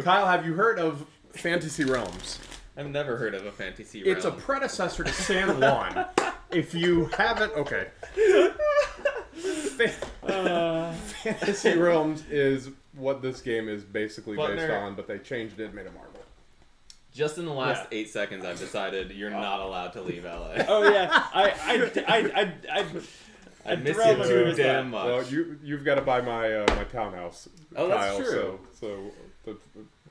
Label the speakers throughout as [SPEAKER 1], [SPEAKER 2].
[SPEAKER 1] Kyle, have you heard of Fantasy Realms?
[SPEAKER 2] I've never heard of a Fantasy Realm.
[SPEAKER 1] It's a predecessor to San Juan. If you haven't, okay. Fantasy Realms is what this game is basically based on, but they changed it and made it Marvel.
[SPEAKER 2] Just in the last 8 seconds, I've decided you're not allowed to leave LA.
[SPEAKER 3] Oh yeah,
[SPEAKER 2] I miss you too damn much.
[SPEAKER 1] Well, you've got to buy my my townhouse.
[SPEAKER 2] Oh, that's
[SPEAKER 1] Kyle,
[SPEAKER 2] true.
[SPEAKER 1] So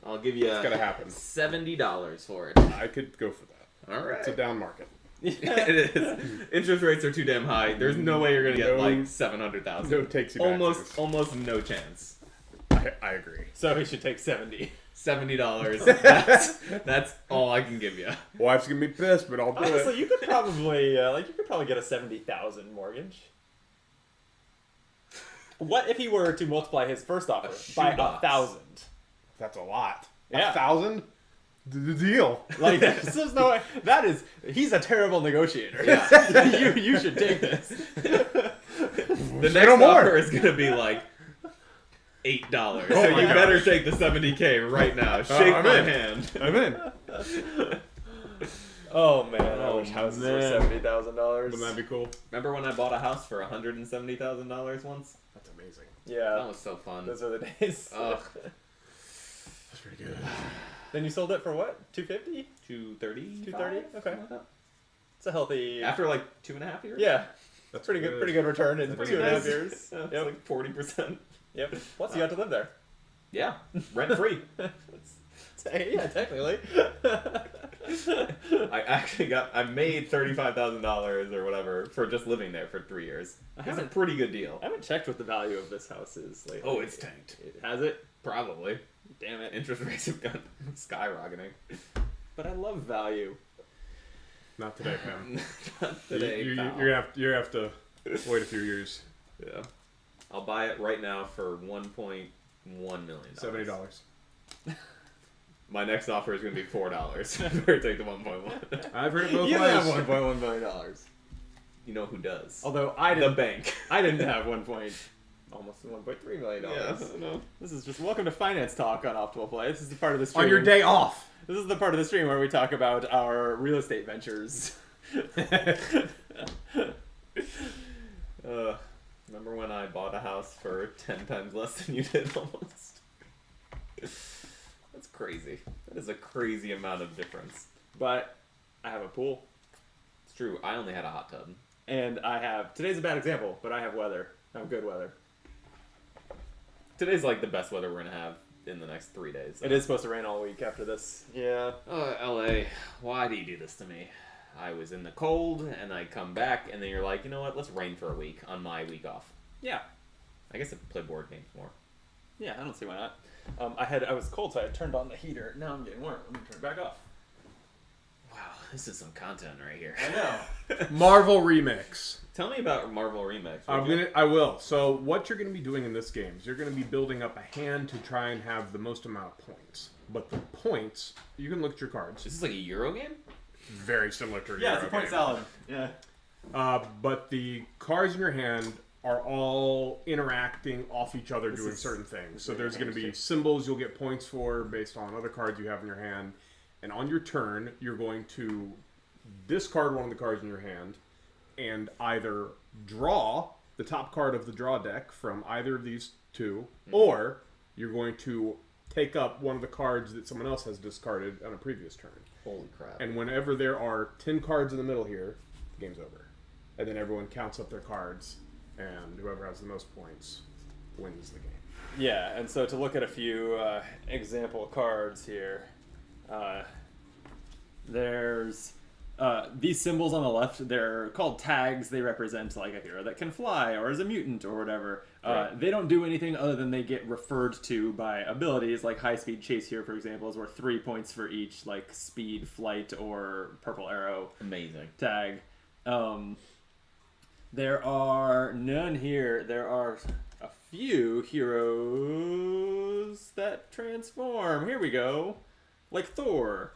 [SPEAKER 2] I'll give you
[SPEAKER 1] it's gonna happen.
[SPEAKER 2] $70 for it.
[SPEAKER 1] I could go for that.
[SPEAKER 2] All right.
[SPEAKER 1] It's a down market.
[SPEAKER 2] It is. Interest rates are too damn high. There's no way you're gonna get like 700,000.
[SPEAKER 1] No takes you back.
[SPEAKER 2] Almost no chance.
[SPEAKER 1] I agree.
[SPEAKER 3] So he should take 70.
[SPEAKER 2] $70. That's all I can give you.
[SPEAKER 1] Wife's gonna be pissed, but I'll do
[SPEAKER 3] Honestly,
[SPEAKER 1] it.
[SPEAKER 3] you could probably get a 70,000 mortgage. What if he were to multiply his first offer by 1,000?
[SPEAKER 1] That's a lot.
[SPEAKER 3] Yeah.
[SPEAKER 1] 1,000? The deal.
[SPEAKER 3] Like there's no way. He's a terrible negotiator.
[SPEAKER 2] Yeah.
[SPEAKER 3] you should take this.
[SPEAKER 2] The next offer is gonna be like $8. So you better take the 70K right now. Shake my hand.
[SPEAKER 1] I'm in.
[SPEAKER 3] Oh man, I wish houses were $70,000.
[SPEAKER 1] Wouldn't that be cool?
[SPEAKER 2] Remember when I bought a house for $170,000 once?
[SPEAKER 1] That's amazing.
[SPEAKER 3] Yeah,
[SPEAKER 2] That was so fun.
[SPEAKER 3] those are the days.
[SPEAKER 2] Ugh.
[SPEAKER 1] That's pretty good.
[SPEAKER 3] Then you sold it for what? 250?
[SPEAKER 2] 230?
[SPEAKER 3] 230? Okay. It's a healthy.
[SPEAKER 2] After like 2.5 years?
[SPEAKER 3] Yeah,
[SPEAKER 1] That's
[SPEAKER 3] pretty good return in
[SPEAKER 2] That's
[SPEAKER 3] 2.5
[SPEAKER 2] nice.
[SPEAKER 3] years.
[SPEAKER 2] Yeah, it's
[SPEAKER 3] Yep.
[SPEAKER 2] like 40%.
[SPEAKER 3] Yep. Plus, you got to live there.
[SPEAKER 2] Yeah, rent free.
[SPEAKER 3] Yeah, technically.
[SPEAKER 2] I made $35,000 or whatever for just living there for 3 years. That's a pretty good deal.
[SPEAKER 3] I haven't checked what the value of this house is lately.
[SPEAKER 2] Oh, it's tanked.
[SPEAKER 3] Has it?
[SPEAKER 2] Probably.
[SPEAKER 3] Damn it.
[SPEAKER 2] Interest rates have gone skyrocketing.
[SPEAKER 3] But I love value.
[SPEAKER 1] Not today, man.
[SPEAKER 2] Not today,
[SPEAKER 1] You're
[SPEAKER 2] pal.
[SPEAKER 1] gonna have to wait a few years.
[SPEAKER 2] Yeah. I'll buy it right now for $1.1 million.
[SPEAKER 1] $70.
[SPEAKER 2] My next offer is going to be $4. Better take the 1.1.
[SPEAKER 1] I've heard it both
[SPEAKER 2] You
[SPEAKER 1] ways.
[SPEAKER 2] have $1.1 million. You know who does?
[SPEAKER 3] Although
[SPEAKER 2] The bank.
[SPEAKER 3] I didn't have almost $1.3 million.
[SPEAKER 2] Yeah, no.
[SPEAKER 3] This is just welcome to finance talk on Optimal Play. This is the part of the stream.
[SPEAKER 1] On your day off.
[SPEAKER 3] This is the part of the stream where we talk about our real estate ventures.
[SPEAKER 2] Remember when I bought a house for 10 times less than you did almost? That's crazy. That is a crazy amount of difference.
[SPEAKER 3] But I have a pool.
[SPEAKER 2] It's true. I only had a hot tub.
[SPEAKER 3] And today's a bad example, but I have weather. I have good weather.
[SPEAKER 2] Today's like the best weather we're going to have in the next 3 days.
[SPEAKER 3] It is supposed to rain all week after this. Yeah.
[SPEAKER 2] LA, why do you do this to me? I was in the cold, and I come back, and then you're like, you know what, let's rain for a week on my week off.
[SPEAKER 3] Yeah.
[SPEAKER 2] I guess I play board games more.
[SPEAKER 3] Yeah, I don't see why not. I was cold, so I turned on the heater. Now I'm getting warm. I'm going to turn it back off.
[SPEAKER 2] Wow, this is some content right here.
[SPEAKER 3] I know.
[SPEAKER 1] Marvel Remix.
[SPEAKER 2] Tell me about Marvel Remix.
[SPEAKER 1] I will. So what you're going to be doing in this game is you're going to be building up a hand to try and have the most amount of points. But the points, you can look at your cards.
[SPEAKER 2] Is this like a Euro game?
[SPEAKER 1] Very similar to a
[SPEAKER 3] Yeah,
[SPEAKER 1] Euro
[SPEAKER 3] it's a point
[SPEAKER 1] game.
[SPEAKER 3] salad. Yeah.
[SPEAKER 1] But the cards in your hand are all interacting off each other, doing certain things. So there's going to be symbols you'll get points for based on other cards you have in your hand. And on your turn, you're going to discard one of the cards in your hand and either draw the top card of the draw deck from either of these two, or you're going to take up one of the cards that someone else has discarded on a previous turn.
[SPEAKER 2] Holy crap.
[SPEAKER 1] And whenever there are 10 cards in the middle here, the game's over. And then everyone counts up their cards, and whoever has the most points wins the game.
[SPEAKER 3] Yeah, and so to look at a few example cards here, there's these symbols on the left. They're called tags. They represent like a hero that can fly or is a mutant or whatever.
[SPEAKER 2] Right.
[SPEAKER 3] They don't do anything other than they get referred to by abilities. Like high speed chase here, for example, is worth 3 points for each like speed, flight, or purple arrow
[SPEAKER 2] Amazing.
[SPEAKER 3] tag. There are none here. There are a few heroes that transform. Here we go. Like Thor.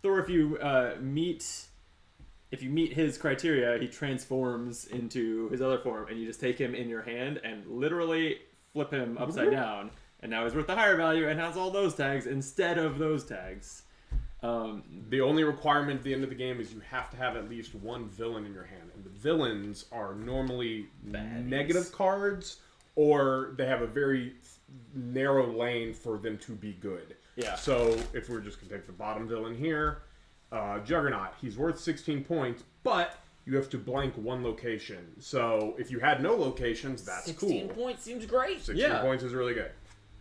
[SPEAKER 3] Thor, if you meet his criteria, he transforms into his other form, and you just take him in your hand and literally flip him upside down, and now he's worth the higher value and has all those tags instead of those tags.
[SPEAKER 1] The only requirement at the end of the game is you have to have at least one villain in your hand, and the villains are normally negative cards, or they have a very narrow lane for them to be good.
[SPEAKER 3] Yeah.
[SPEAKER 1] So if we're just gonna take the bottom villain here, Juggernaut, he's worth 16 points, but you have to blank one location. So if you had no locations, that's
[SPEAKER 2] 16
[SPEAKER 1] cool.
[SPEAKER 2] points seems great.
[SPEAKER 1] 16 points is really good.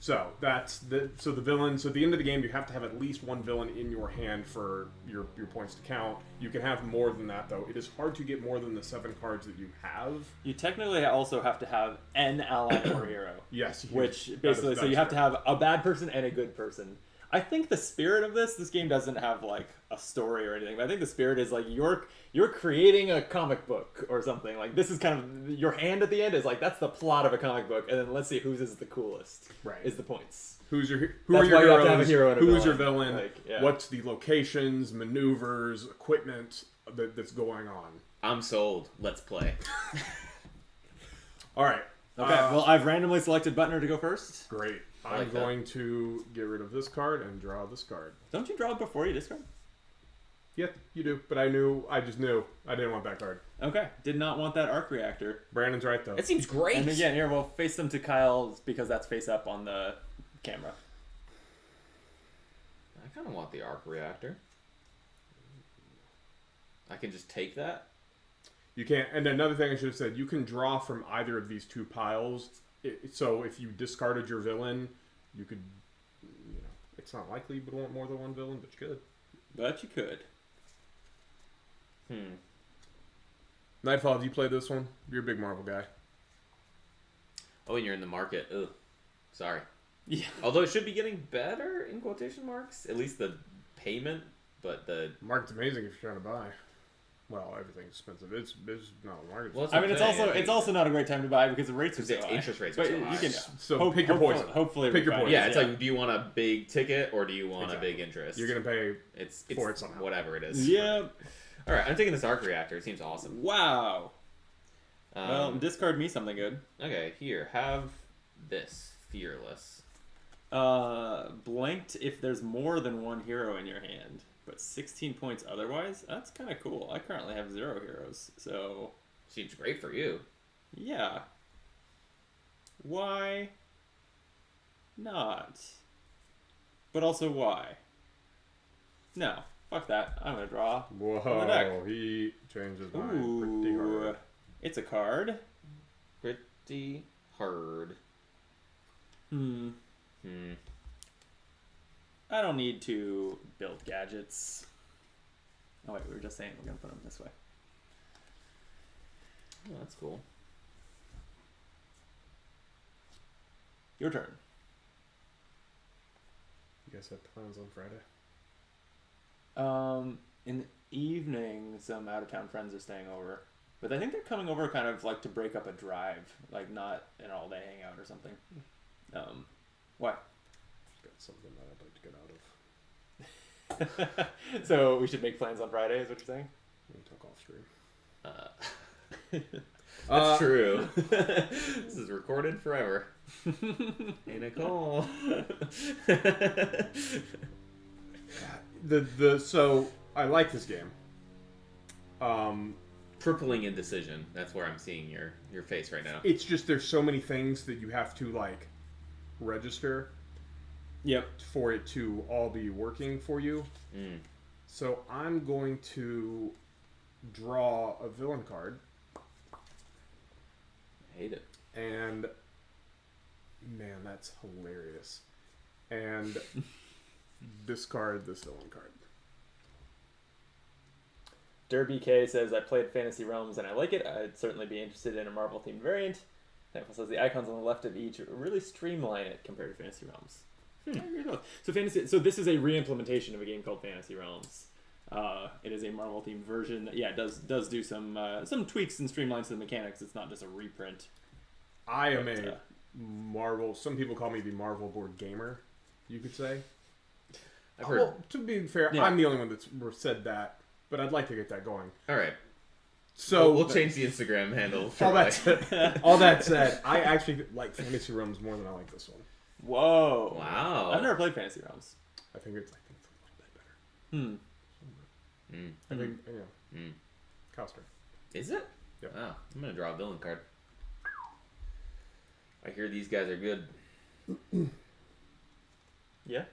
[SPEAKER 1] So that's the villain. So at the end of the game, you have to have at least one villain in your hand for your points to count. You can have more than that, though. It is hard to get more than the 7 cards that you have.
[SPEAKER 3] You technically also have to have an ally or hero.
[SPEAKER 1] Yes.
[SPEAKER 3] Which basically, so you have to have a bad person and a good person. I think the spirit of this game doesn't have like a story or anything, but I think the spirit is like you're creating a comic book or something. Like this is kind of your hand at the end is like that's the plot of a comic book, and then let's see whose is the coolest.
[SPEAKER 1] Right.
[SPEAKER 3] Is the points.
[SPEAKER 1] Who are your
[SPEAKER 3] why you have to have a
[SPEAKER 1] heroes?
[SPEAKER 3] hero and a
[SPEAKER 1] Who's your
[SPEAKER 3] villain.
[SPEAKER 1] villain?
[SPEAKER 3] Like, yeah.
[SPEAKER 1] What's the locations, maneuvers, equipment that's going on?
[SPEAKER 2] I'm sold. Let's play.
[SPEAKER 1] All right.
[SPEAKER 3] Okay. Well, I've randomly selected Butner to go first.
[SPEAKER 1] Great.
[SPEAKER 2] I
[SPEAKER 1] I'm
[SPEAKER 2] like that.
[SPEAKER 1] going to get rid of this card and draw this card.
[SPEAKER 3] Don't you draw it before you discard?
[SPEAKER 1] Yeah, you do. But I just knew. I didn't want that card.
[SPEAKER 3] Okay. Did not want that arc reactor.
[SPEAKER 1] Brandon's right, though.
[SPEAKER 2] It seems great.
[SPEAKER 3] And again, here we'll face them to Kyle's because that's face up on the camera.
[SPEAKER 2] I kind of want the arc reactor. I can just take that.
[SPEAKER 1] You can't. And another thing I should have said, you can draw from either of these 2 piles. So if you discarded your villain, you could, it's not likely you would want more than one villain, but you could.
[SPEAKER 3] But you could.
[SPEAKER 1] Nightfall, have you played this one? You're a big Marvel guy.
[SPEAKER 2] Oh, and you're in the market. Ugh. Sorry.
[SPEAKER 3] Yeah.
[SPEAKER 2] Although it should be getting better in quotation marks. At least the payment, but the
[SPEAKER 1] Market's amazing if you're trying to buy. Well, everything's expensive. It's not a market.
[SPEAKER 2] Well,
[SPEAKER 3] I mean, it's also not a great time to buy because the rates are so high.
[SPEAKER 2] interest rates are
[SPEAKER 3] But
[SPEAKER 2] so
[SPEAKER 3] you
[SPEAKER 2] high.
[SPEAKER 3] can
[SPEAKER 1] So pick your poison.
[SPEAKER 3] Hopefully,
[SPEAKER 1] Pick your
[SPEAKER 3] refine
[SPEAKER 1] poison.
[SPEAKER 3] it,
[SPEAKER 2] Yeah, it's like, do you want a big ticket or do you want
[SPEAKER 1] Exactly.
[SPEAKER 2] a big interest?
[SPEAKER 1] You're going to pay
[SPEAKER 2] it's
[SPEAKER 1] for it somehow.
[SPEAKER 2] whatever it is.
[SPEAKER 3] Yeah.
[SPEAKER 2] All right, I'm taking this arc reactor. It seems awesome.
[SPEAKER 3] Wow. Well, discard me something good.
[SPEAKER 2] Okay, here, have this. Fearless.
[SPEAKER 3] Blanked if there's more than one hero in your hand, but 16 points otherwise? That's kind of cool. I currently have 0 heroes, so...
[SPEAKER 2] Seems great for you.
[SPEAKER 3] Yeah. Why not? But also why? No. Fuck that. I'm gonna draw from the deck.
[SPEAKER 1] Whoa, he changed his mind pretty hard.
[SPEAKER 3] It's a card.
[SPEAKER 2] Pretty hard.
[SPEAKER 3] I don't need to build gadgets. Oh wait, we were just saying we're gonna put them this way.
[SPEAKER 2] Oh, that's cool.
[SPEAKER 3] Your turn.
[SPEAKER 1] You guys have plans on Friday?
[SPEAKER 3] In the evening, some out-of-town friends are staying over. But I think they're coming over kind of like to break up a drive. Like not an all-day hangout or something. Why?
[SPEAKER 1] Got something that I'd like to get out of.
[SPEAKER 3] So we should make plans on Friday, is what you're saying?
[SPEAKER 1] We can talk off stream.
[SPEAKER 2] That's true. This is recorded forever. Hey, Nicole.
[SPEAKER 1] So I like this game.
[SPEAKER 2] Crippling indecision. That's where I'm seeing your face right now.
[SPEAKER 1] It's just there's so many things that you have to like register.
[SPEAKER 3] Yep.
[SPEAKER 1] For it to all be working for you. So I'm going to draw a villain card.
[SPEAKER 2] I hate it.
[SPEAKER 1] And man, that's hilarious. And discard this villain card.
[SPEAKER 3] Derby K says, I played Fantasy Realms and I like it. I'd certainly be interested in a Marvel themed variant. Thankful says the icons on the left of each really streamline it compared to Fantasy Realms. I agree with both. So this is a re-implementation of a game called Fantasy Realms. It is a Marvel themed version. It does do some tweaks and streamlines to the mechanics. It's not just a reprint.
[SPEAKER 1] I am a Marvel. Some people call me the Marvel board gamer. You could say.
[SPEAKER 2] I've heard.
[SPEAKER 1] Well, to be fair,
[SPEAKER 3] Yeah.
[SPEAKER 1] I'm the only one that's said that, but I'd like to get that going.
[SPEAKER 2] All right.
[SPEAKER 1] So
[SPEAKER 2] we'll change the Instagram handle.
[SPEAKER 1] All
[SPEAKER 2] shortly.
[SPEAKER 1] that said, I actually like Fantasy Realms more than I like this one.
[SPEAKER 3] Whoa.
[SPEAKER 2] Wow.
[SPEAKER 3] I've never played Fantasy Realms.
[SPEAKER 1] I think it's a little bit better.
[SPEAKER 3] Hmm.
[SPEAKER 1] I think, yeah. Coster.
[SPEAKER 2] Is it?
[SPEAKER 1] Yep.
[SPEAKER 2] Wow. I'm gonna draw a villain card. I hear these guys are good.
[SPEAKER 3] Yeah.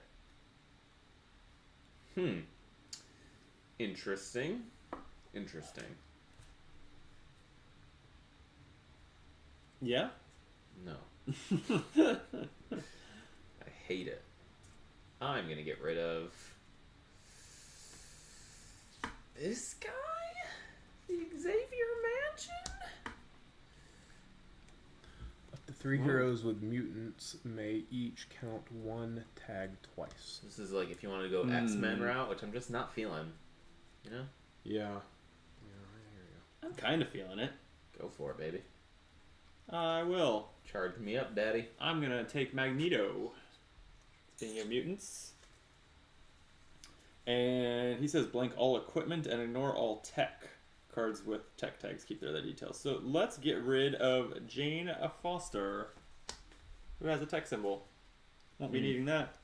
[SPEAKER 2] Interesting.
[SPEAKER 3] Yeah?
[SPEAKER 2] No. I hate it. I'm gonna get rid of this guy? The Xavier Mansion?
[SPEAKER 1] Up to 3 heroes with mutants may each count 1 tag twice.
[SPEAKER 2] This is like if you want to go X-Men route, which I'm just not feeling. You know?
[SPEAKER 1] Yeah. I hear you.
[SPEAKER 3] I'm kind of feeling it.
[SPEAKER 2] Go for it, baby.
[SPEAKER 3] I will.
[SPEAKER 2] Charge me up, daddy.
[SPEAKER 3] I'm going to take Magneto. Speaking of mutants. And he says blank all equipment and ignore all tech. Cards with tech tags keep their other details. So let's get rid of Jane Foster, who has a tech symbol. Won't be needing that.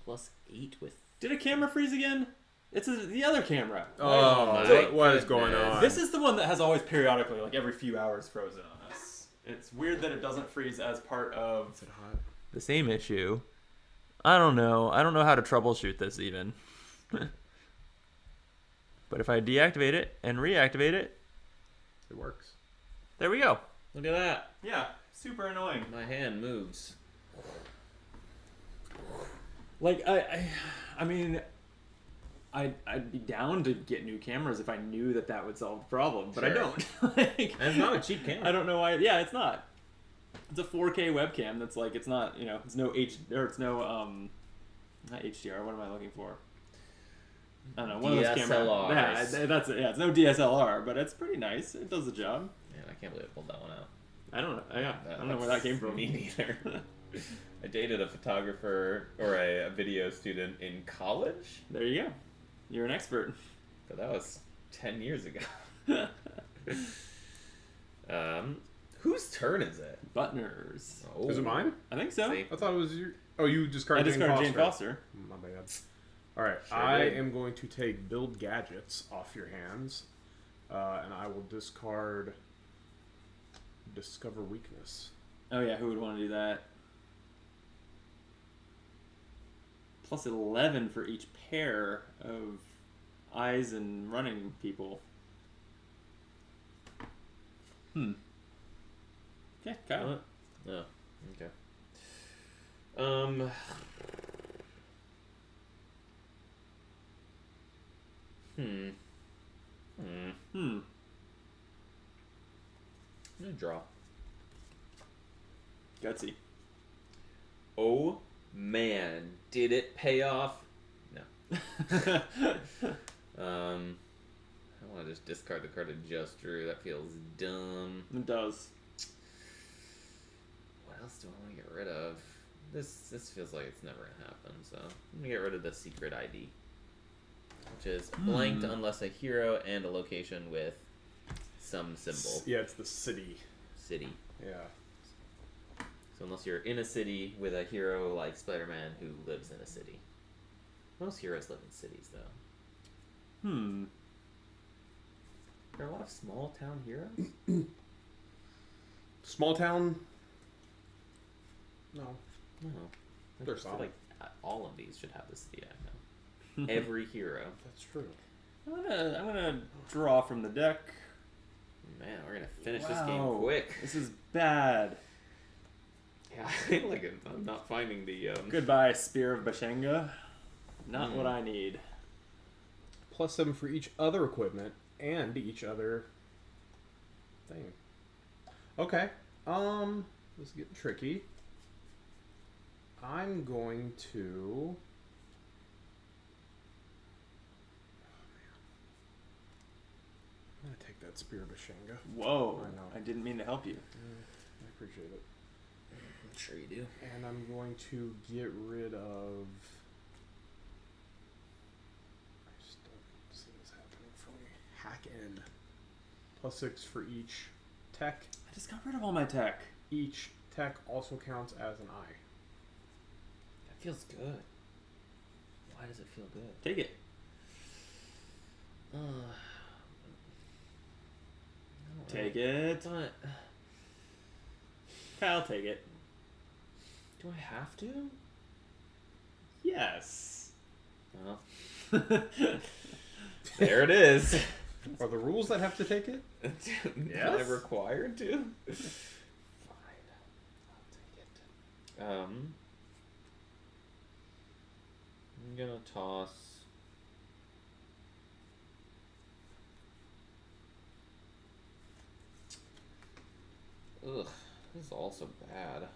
[SPEAKER 2] +8 with...
[SPEAKER 3] Did a camera freeze again? It's the other camera.
[SPEAKER 1] Oh, what is going on?
[SPEAKER 3] This is the one that has always periodically, like every few hours, frozen on us. It's weird that it doesn't freeze as part of
[SPEAKER 1] Is it hot?
[SPEAKER 3] the same issue. I don't know how to troubleshoot this even. But if I deactivate it and reactivate it,
[SPEAKER 1] It works.
[SPEAKER 3] there we go.
[SPEAKER 2] Look at that.
[SPEAKER 3] Yeah, super annoying.
[SPEAKER 2] My hand moves.
[SPEAKER 3] Like I mean, I'd be down to get new cameras if I knew that would solve the problem, but I
[SPEAKER 2] Sure.
[SPEAKER 3] don't. Like,
[SPEAKER 2] And it's not a cheap camera.
[SPEAKER 3] I don't know why. Yeah, it's not. It's a 4K webcam. That's like it's not. It's no not HDR. What am I looking for? I don't know. One of those cameras.
[SPEAKER 2] DSLRs.
[SPEAKER 3] Yeah, that's it. Yeah, it's no DSLR, but it's pretty nice. It does the job.
[SPEAKER 2] Man, I can't believe I pulled that one out.
[SPEAKER 3] I don't know. Yeah, I don't know where that came from.
[SPEAKER 2] Me neither. I dated a photographer or a video student in college,
[SPEAKER 3] There you go. You're an expert.
[SPEAKER 2] but that was 10 years ago. Whose turn is it?
[SPEAKER 3] Butners.
[SPEAKER 2] Oh.
[SPEAKER 1] Is it mine?
[SPEAKER 3] I think so.
[SPEAKER 2] See?
[SPEAKER 1] I thought it was your... Oh, you
[SPEAKER 3] I
[SPEAKER 1] discarded
[SPEAKER 3] discarded Jane Foster.
[SPEAKER 1] My bad. Alright,
[SPEAKER 2] Sure
[SPEAKER 1] I
[SPEAKER 2] did.
[SPEAKER 1] am going to take Build Gadgets off your hands. And I will discard Discover Weakness.
[SPEAKER 3] Oh yeah, who would want to do that? Plus 11 for each pair of eyes and running people. Okay, Kyle.
[SPEAKER 2] Oh, okay. I'm gonna draw.
[SPEAKER 3] Gutsy.
[SPEAKER 2] Oh man, did it pay off? No. I want to just discard the card I just drew. That feels dumb.
[SPEAKER 3] It does.
[SPEAKER 2] What else do I want to get rid of? This feels like it's never gonna happen. So I'm gonna get rid of the secret ID, which is blanked unless a hero and a location with some symbol.
[SPEAKER 1] Yeah, it's the city.
[SPEAKER 2] City.
[SPEAKER 1] Yeah.
[SPEAKER 2] So unless you're in a city with a hero like Spider-Man who lives in a city. Most heroes live in cities, though. There are a lot of small town heroes.
[SPEAKER 1] Small town? No.
[SPEAKER 2] No.
[SPEAKER 1] They're
[SPEAKER 2] I feel
[SPEAKER 1] solid.
[SPEAKER 2] like all of these should have the city icon. Every hero.
[SPEAKER 1] That's true.
[SPEAKER 3] I'm gonna draw from the deck.
[SPEAKER 2] Man, we're gonna finish this game quick.
[SPEAKER 3] This is bad.
[SPEAKER 2] Yeah, I feel like I'm not finding the.
[SPEAKER 3] Goodbye, Spear of Bashenga. Not what I need.
[SPEAKER 1] +7 for each other equipment and each other thing. Okay. This is getting tricky. I'm going to... I'm gonna take that Spear of Bashenga.
[SPEAKER 3] Whoa!
[SPEAKER 1] I know.
[SPEAKER 3] I didn't mean to help you.
[SPEAKER 1] I appreciate it.
[SPEAKER 2] I'm sure you do.
[SPEAKER 1] And I'm going to get rid of... I just don't see this happening for me. Hack in. +6 for each tech.
[SPEAKER 3] I just got rid of all my tech.
[SPEAKER 1] Each attack also counts as an eye.
[SPEAKER 2] That feels good. Why does it feel good?
[SPEAKER 3] Take it. Take it.
[SPEAKER 2] But
[SPEAKER 3] Kyle, take it.
[SPEAKER 2] do I have to?
[SPEAKER 3] Yes.
[SPEAKER 2] Well, there it is.
[SPEAKER 1] Are the rules that have to take it?
[SPEAKER 2] Am
[SPEAKER 3] Yes.
[SPEAKER 2] I required to?
[SPEAKER 1] Fine. I'll take it.
[SPEAKER 2] I'm gonna toss. Ugh, this is all so bad.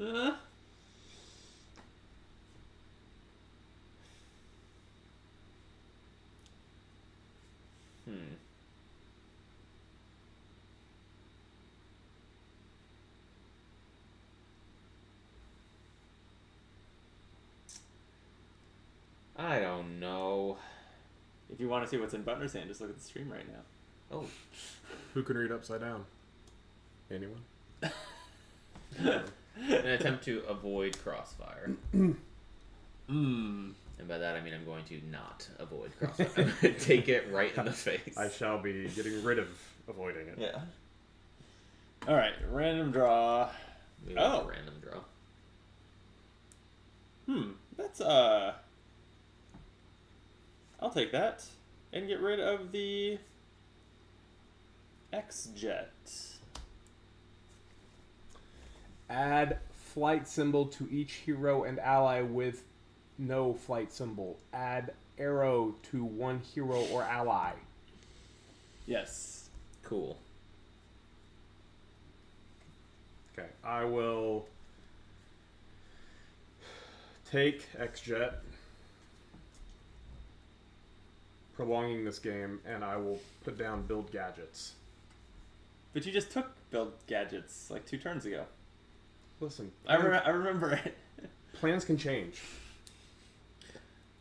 [SPEAKER 2] Uh, hmm. I don't know.
[SPEAKER 3] If you want to see what's in Butler's hand, just look at the stream right now.
[SPEAKER 2] Oh,
[SPEAKER 1] Who can read upside down? Anyone?
[SPEAKER 2] an attempt to avoid crossfire.
[SPEAKER 3] Mmm.
[SPEAKER 2] And by that I mean I'm going to not avoid crossfire. I'm going to take it right in the face.
[SPEAKER 1] I shall be getting rid of avoiding it.
[SPEAKER 3] Yeah. All right, random draw.
[SPEAKER 2] We want
[SPEAKER 3] Oh.
[SPEAKER 2] a random draw.
[SPEAKER 3] That's I'll take that and get rid of the X-Jet.
[SPEAKER 1] Add flight symbol to each hero and ally with no flight symbol. Add arrow to one hero or ally.
[SPEAKER 3] Yes.
[SPEAKER 2] Cool.
[SPEAKER 1] Okay, I will take X-Jet, prolonging this game, and I will put down build gadgets.
[SPEAKER 3] But you just took build gadgets like 2 turns ago.
[SPEAKER 1] Listen,
[SPEAKER 3] I remember it.
[SPEAKER 1] plans can change,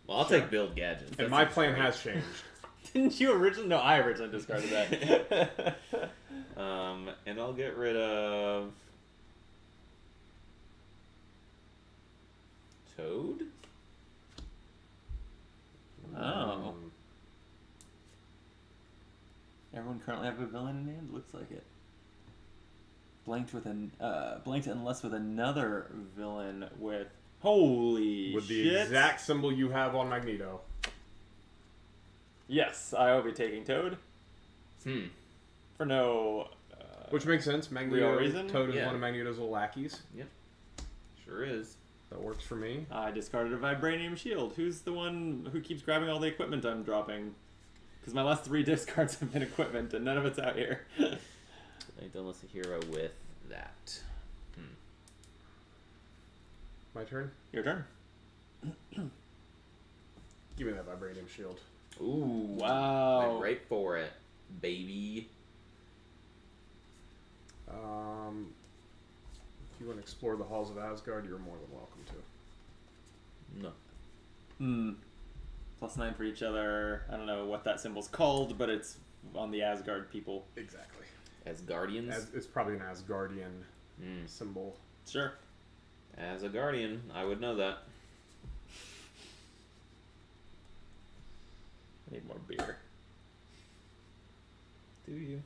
[SPEAKER 2] Well, I'll take build gadgets.
[SPEAKER 1] and
[SPEAKER 2] That
[SPEAKER 1] my
[SPEAKER 2] seems
[SPEAKER 1] plan
[SPEAKER 2] great.
[SPEAKER 1] has changed.
[SPEAKER 3] Didn't you originally? No, I originally discarded that.
[SPEAKER 2] And I'll get rid of Toad.
[SPEAKER 3] Oh. Everyone currently have a villain in hand? Looks like it. Blanked unless with another villain with holy
[SPEAKER 1] With the
[SPEAKER 3] shit.
[SPEAKER 1] exact symbol you have on Magneto.
[SPEAKER 3] Yes, I will be taking Toad for no
[SPEAKER 1] Which makes sense. Magneto,
[SPEAKER 3] real reason?
[SPEAKER 1] Toad is
[SPEAKER 2] Yeah.
[SPEAKER 1] one of Magneto's little lackeys.
[SPEAKER 2] Sure is.
[SPEAKER 1] That works for me.
[SPEAKER 3] I discarded a Vibranium Shield. Who's the one who keeps grabbing all the equipment I'm dropping? Because my last 3 discards have been equipment, and none of it's out here.
[SPEAKER 2] I don't list a hero with that.
[SPEAKER 1] My turn.
[SPEAKER 3] Your turn.
[SPEAKER 1] Give me that vibranium shield.
[SPEAKER 2] Ooh.
[SPEAKER 3] Wow.
[SPEAKER 2] Went right for it, baby.
[SPEAKER 1] If you want to explore the halls of Asgard, you're more than welcome to.
[SPEAKER 2] No.
[SPEAKER 3] +9 for each other. I don't know what that symbol's called, but it's on the Asgard people.
[SPEAKER 1] Exactly.
[SPEAKER 2] As Guardians?
[SPEAKER 1] It's probably an Asgardian symbol.
[SPEAKER 3] Sure.
[SPEAKER 2] As a Guardian, I would know that.
[SPEAKER 3] I need more beer.
[SPEAKER 2] Do you?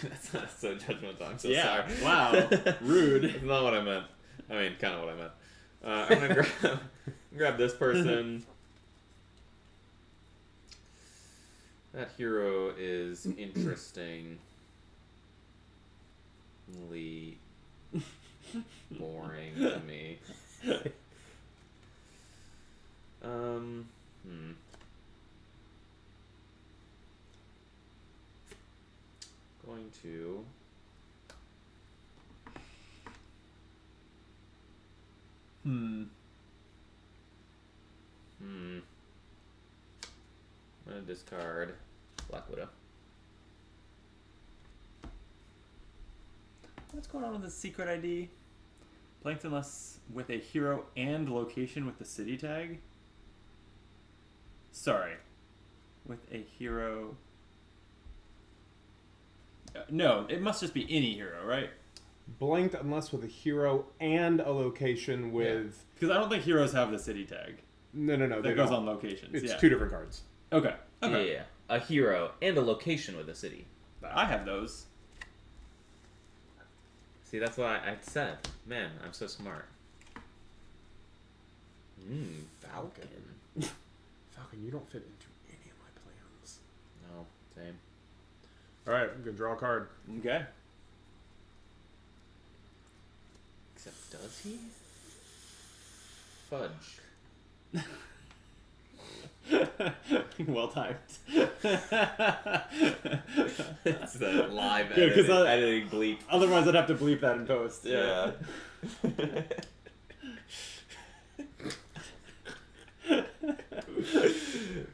[SPEAKER 2] That's not so judgmental. I'm so
[SPEAKER 3] Yeah,
[SPEAKER 2] sorry.
[SPEAKER 3] wow. Rude.
[SPEAKER 2] That's not what I meant. I mean, kind of what I meant. I'm gonna grab this person. That hero is interestingly boring to me. Going to I'm gonna discard Black Widow.
[SPEAKER 3] What's going on with this secret ID? Blanked unless with a hero and location with the city tag? Sorry. With a hero. No, it must just be any hero, right?
[SPEAKER 1] Blanked unless with a hero and a location with.
[SPEAKER 3] Because I don't think heroes have the city tag.
[SPEAKER 1] No.
[SPEAKER 3] That goes on locations.
[SPEAKER 1] It's
[SPEAKER 3] yeah.
[SPEAKER 1] 2 different cards.
[SPEAKER 3] Okay. Okay.
[SPEAKER 2] Yeah. A hero and a location with a city.
[SPEAKER 3] I have those.
[SPEAKER 2] See, that's why I said, man, I'm so smart. Falcon.
[SPEAKER 1] Falcon, you don't fit into any of my plans.
[SPEAKER 2] No, same.
[SPEAKER 1] All right, I'm gonna draw a card.
[SPEAKER 3] Okay.
[SPEAKER 2] Except, does he? Fudge.
[SPEAKER 3] Well timed.
[SPEAKER 2] It's the live
[SPEAKER 3] Good, 'cause
[SPEAKER 2] editing bleep.
[SPEAKER 3] Otherwise, I'd have to bleep that in post. Yeah.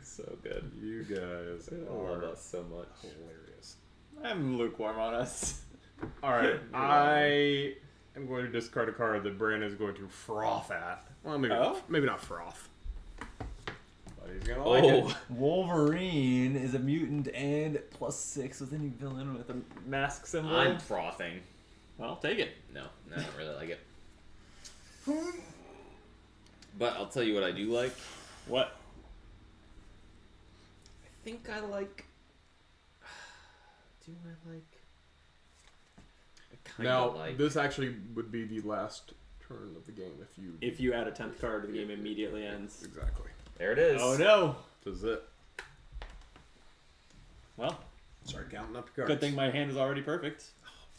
[SPEAKER 2] So good.
[SPEAKER 1] You guys
[SPEAKER 2] I love
[SPEAKER 1] are
[SPEAKER 2] us so much.
[SPEAKER 1] hilarious.
[SPEAKER 3] I'm lukewarm on us.
[SPEAKER 1] All right, I am going to discard a card that Brandon is going to froth at. Well, maybe not froth. But he's gonna like it.
[SPEAKER 3] Wolverine is a mutant and +6 with any villain with a mask symbol.
[SPEAKER 2] I'm frothing.
[SPEAKER 3] Well, take it.
[SPEAKER 2] No, I don't really like it. But I'll tell you what I do like.
[SPEAKER 3] What?
[SPEAKER 2] I think I like. Do I like? I kind
[SPEAKER 1] Now,
[SPEAKER 2] of like.
[SPEAKER 1] this actually would be the last turn of the game
[SPEAKER 3] If you add a 10th card, the game immediately ends.
[SPEAKER 1] Exactly.
[SPEAKER 2] There it is.
[SPEAKER 3] Oh no!
[SPEAKER 1] This is it.
[SPEAKER 3] Well,
[SPEAKER 1] Start counting up your cards.
[SPEAKER 3] good thing my hand is already perfect.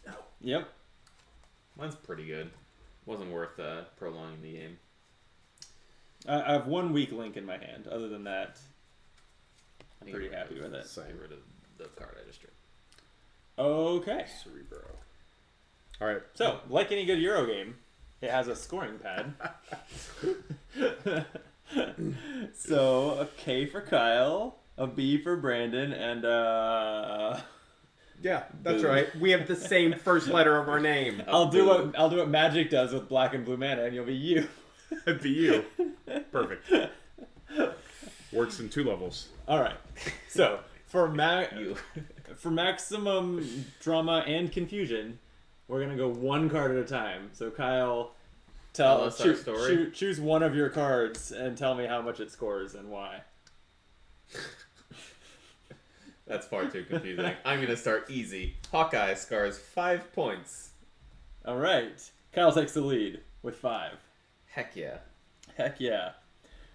[SPEAKER 1] No.
[SPEAKER 3] Yep.
[SPEAKER 2] Mine's pretty good. Wasn't worth prolonging the game.
[SPEAKER 3] I have one weak link in my hand. Other than that, I'm pretty happy with it.
[SPEAKER 2] Get rid of the card I just drew.
[SPEAKER 3] Okay.
[SPEAKER 1] Cerebro. All right.
[SPEAKER 3] So, like any good Euro game, it has a scoring pad. So, a K for Kyle, a B for Brandon, and
[SPEAKER 1] Yeah, that's right. We have the same first letter of our name.
[SPEAKER 3] I'll do what Magic does with black and blue mana, and you'll be you.
[SPEAKER 1] It'd be you. Perfect. Works in 2 levels.
[SPEAKER 3] All right. So for
[SPEAKER 2] You.
[SPEAKER 3] for maximum drama and confusion, we're gonna go one card at a time. So Kyle,
[SPEAKER 2] Tell us our story.
[SPEAKER 3] choose one of your cards and tell me how much it scores and why.
[SPEAKER 2] That's far too confusing. I'm gonna start easy. Hawkeye scores 5 points.
[SPEAKER 3] All right. Kyle takes the lead with 5.
[SPEAKER 2] Heck yeah.
[SPEAKER 3] Heck yeah.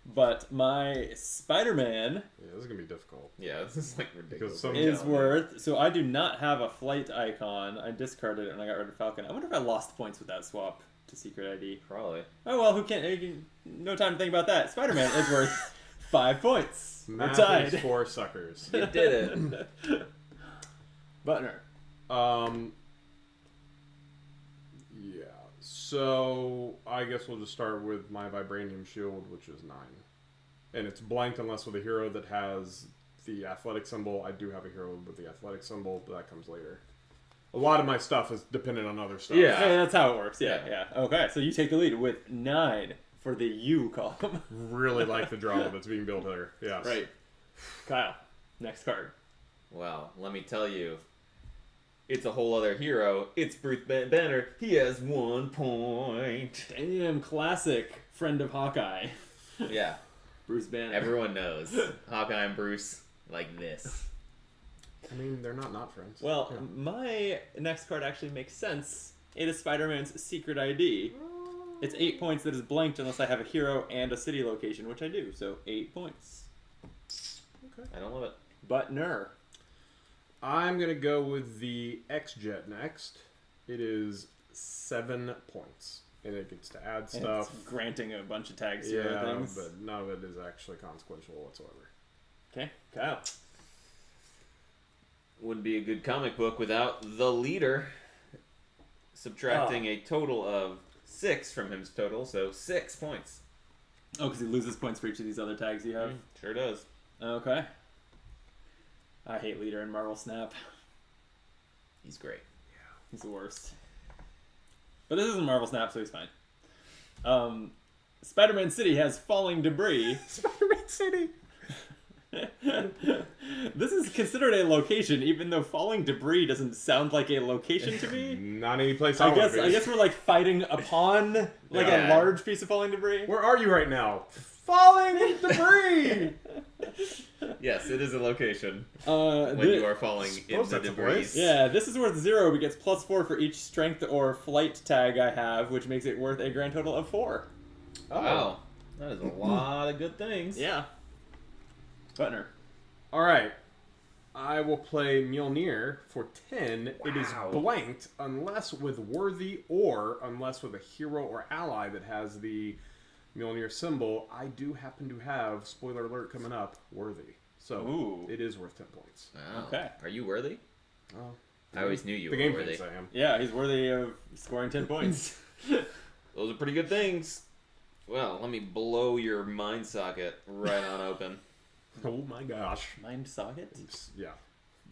[SPEAKER 3] But my Spider-Man
[SPEAKER 1] Yeah, this is gonna be difficult.
[SPEAKER 2] Yeah, this is like ridiculous.
[SPEAKER 1] some-
[SPEAKER 3] is worth... So I do not have a flight icon. I discarded it and I got rid of Falcon. I wonder if I lost points with that swap to Secret ID.
[SPEAKER 2] Probably.
[SPEAKER 3] Oh, well, who can... No time to think about that. Spider-Man is worth 5 points. We're
[SPEAKER 1] Math
[SPEAKER 3] tied.
[SPEAKER 1] is for suckers.
[SPEAKER 2] You did it.
[SPEAKER 3] Butner.
[SPEAKER 1] Yeah. So I guess we'll just start with my Vibranium Shield, which is 9. And it's blanked unless with a hero that has the athletic symbol. I do have a hero with the athletic symbol, but that comes later. A lot of my stuff is dependent on other stuff.
[SPEAKER 2] Yeah.
[SPEAKER 3] Hey, that's how it works. Yeah,
[SPEAKER 2] Yeah.
[SPEAKER 3] yeah. Okay, so you take the lead with 9 for the U column.
[SPEAKER 1] Really like the drama that's being built there. Yeah.
[SPEAKER 3] Right. Kyle, next card.
[SPEAKER 2] Well, let me tell you. It's a whole other hero. It's Bruce Banner. He has 1 point.
[SPEAKER 3] Damn, classic friend of Hawkeye.
[SPEAKER 2] Yeah.
[SPEAKER 3] Bruce Banner.
[SPEAKER 2] Everyone knows. Hawkeye and Bruce like this.
[SPEAKER 1] I mean, they're not friends.
[SPEAKER 3] Well,
[SPEAKER 1] Yeah.
[SPEAKER 3] my next card actually makes sense. It is Spider-Man's Secret ID. It's 8 points that is blanked unless I have a hero and a city location, which I do. So 8 points.
[SPEAKER 2] I don't love it.
[SPEAKER 3] Butner.
[SPEAKER 1] I'm going to go with the X-Jet next. It is 7 points. And it gets to add
[SPEAKER 3] And
[SPEAKER 1] stuff.
[SPEAKER 3] it's granting a bunch of tags to other
[SPEAKER 1] Yeah,
[SPEAKER 3] things.
[SPEAKER 1] but none of it is actually consequential whatsoever.
[SPEAKER 3] Okay, Kyle.
[SPEAKER 2] Wouldn't be a good comic book without the leader subtracting a total of 6 from his total, so 6 points.
[SPEAKER 3] Oh, because he loses points for each of these other tags you have.
[SPEAKER 2] Sure does.
[SPEAKER 3] Okay. I hate leader in Marvel Snap.
[SPEAKER 2] He's great.
[SPEAKER 3] He's the worst. But this isn't Marvel Snap, so he's fine. Spider-Man City has falling debris.
[SPEAKER 1] Spider-Man City!
[SPEAKER 3] This is considered a location, even though falling debris doesn't sound like a location to me.
[SPEAKER 1] Not any place
[SPEAKER 3] I
[SPEAKER 1] I want to be.
[SPEAKER 3] guess we're like fighting upon like
[SPEAKER 2] Yeah.
[SPEAKER 3] a large piece of falling debris.
[SPEAKER 1] Where are you right now? Falling debris!
[SPEAKER 2] Yes, it is a location
[SPEAKER 3] When
[SPEAKER 2] when you are falling in
[SPEAKER 1] Suppose
[SPEAKER 2] the
[SPEAKER 1] that's a
[SPEAKER 2] debris.
[SPEAKER 1] place.
[SPEAKER 3] Yeah, this is worth 0, but gets +4 for each strength or flight tag I have, which makes it worth a grand total of 4.
[SPEAKER 2] Wow, that is a lot of good things.
[SPEAKER 3] Yeah. Butner.
[SPEAKER 1] All right. I will play Mjolnir for 10. It is
[SPEAKER 2] Wow.
[SPEAKER 1] blanked unless with Worthy or unless with a hero or ally that has the Mjolnir symbol. I do happen to have, spoiler alert coming up, Worthy. So
[SPEAKER 3] Ooh.
[SPEAKER 1] it is worth 10 points.
[SPEAKER 2] Wow.
[SPEAKER 3] Okay.
[SPEAKER 2] Are you worthy?
[SPEAKER 1] Oh,
[SPEAKER 2] I always knew you
[SPEAKER 1] the
[SPEAKER 2] were
[SPEAKER 1] game
[SPEAKER 2] worthy.
[SPEAKER 1] thinks I am.
[SPEAKER 3] Yeah, he's worthy of scoring 10 points.
[SPEAKER 2] Those are pretty good things. Well, let me blow your mind socket right on open.
[SPEAKER 1] Oh my gosh.
[SPEAKER 3] Mind socket?
[SPEAKER 1] Yeah.